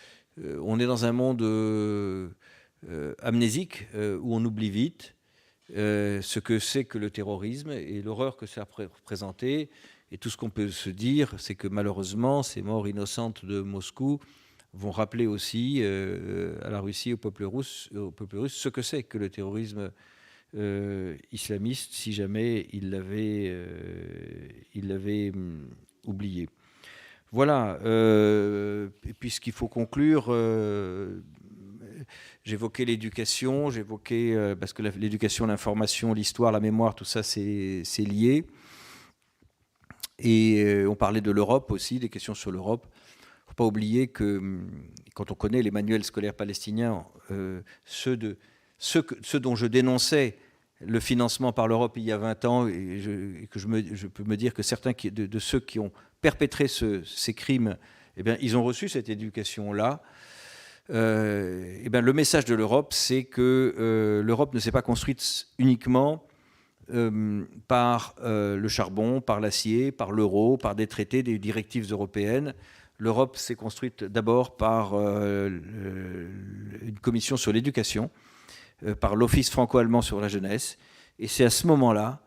on est dans un monde amnésique où on oublie vite ce que c'est que le terrorisme et l'horreur que ça a représenté. Et tout ce qu'on peut se dire, c'est que malheureusement, ces morts innocentes de Moscou vont rappeler aussi à la Russie, au peuple russe, ce que c'est que le terrorisme islamiste, si jamais il l'avait oublié. Voilà. Et puisqu'il faut conclure, j'évoquais l'éducation, parce que l'éducation, l'information, l'histoire, la mémoire, tout ça, c'est lié. Et on parlait de l'Europe aussi, des questions sur l'Europe. Il ne faut pas oublier que quand on connaît les manuels scolaires palestiniens, ceux dont je dénonçais le financement par l'Europe il y a 20 ans, et que je peux me dire que certains de ceux qui ont perpétré ces crimes, eh bien, ils ont reçu cette éducation-là. Eh bien, le message de l'Europe, c'est que l'Europe ne s'est pas construite uniquement par le charbon, par l'acier, par l'euro, par des traités, des directives européennes. L'Europe s'est construite d'abord par une commission sur l'éducation, par l'Office franco-allemand sur la jeunesse. Et c'est à ce moment-là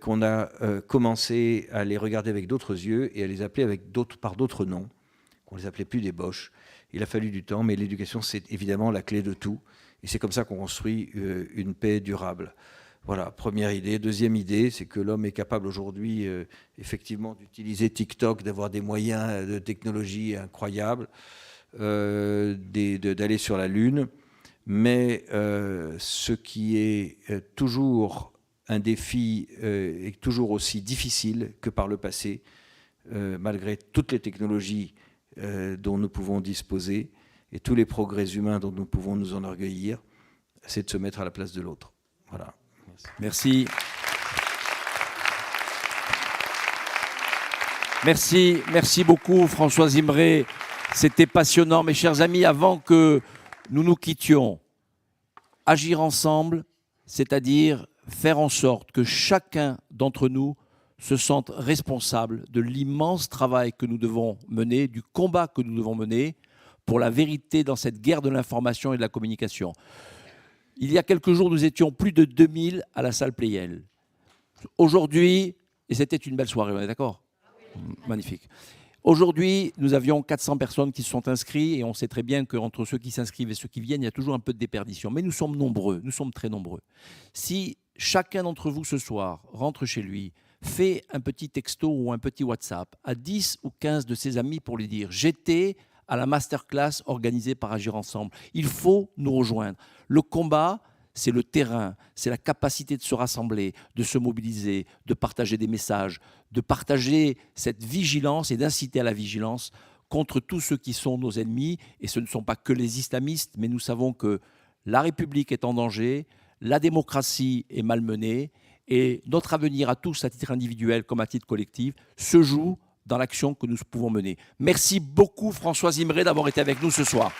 qu'on a commencé à les regarder avec d'autres yeux et à les appeler par d'autres noms, qu'on ne les appelait plus des Boches. Il a fallu du temps, mais l'éducation, c'est évidemment la clé de tout. Et c'est comme ça qu'on construit une paix durable. Voilà, première idée. Deuxième idée, c'est que l'homme est capable aujourd'hui, effectivement, d'utiliser TikTok, d'avoir des moyens de technologie incroyables, d'aller sur la Lune. Mais ce qui est toujours un défi est toujours aussi difficile que par le passé, malgré toutes les technologies dont nous pouvons disposer et tous les progrès humains dont nous pouvons nous enorgueillir, c'est de se mettre à la place de l'autre. Voilà. Merci. Merci beaucoup François Zimray. C'était passionnant, mes chers amis. Avant que nous nous quittions, agir ensemble, c'est-à-dire faire en sorte que chacun d'entre nous se sente responsable de l'immense travail que nous devons mener, du combat que nous devons mener pour la vérité dans cette guerre de l'information et de la communication. Il y a quelques jours, nous étions plus de 2000 à la salle Pleyel. Aujourd'hui, et c'était une belle soirée, on est d'accord? Magnifique. Aujourd'hui, nous avions 400 personnes qui se sont inscrites et on sait très bien qu'entre ceux qui s'inscrivent et ceux qui viennent, il y a toujours un peu de déperdition. Mais nous sommes nombreux, nous sommes très nombreux. Si chacun d'entre vous ce soir rentre chez lui, fait un petit texto ou un petit WhatsApp à 10 ou 15 de ses amis pour lui dire « J'étais à la masterclass organisée par Agir Ensemble ». Il faut nous rejoindre. Le combat, c'est le terrain, c'est la capacité de se rassembler, de se mobiliser, de partager des messages, de partager cette vigilance et d'inciter à la vigilance contre tous ceux qui sont nos ennemis. Et ce ne sont pas que les islamistes, mais nous savons que la République est en danger, la démocratie est malmenée et notre avenir à tous, à titre individuel comme à titre collectif, se joue dans l'action que nous pouvons mener. Merci beaucoup François Zimray d'avoir été avec nous ce soir.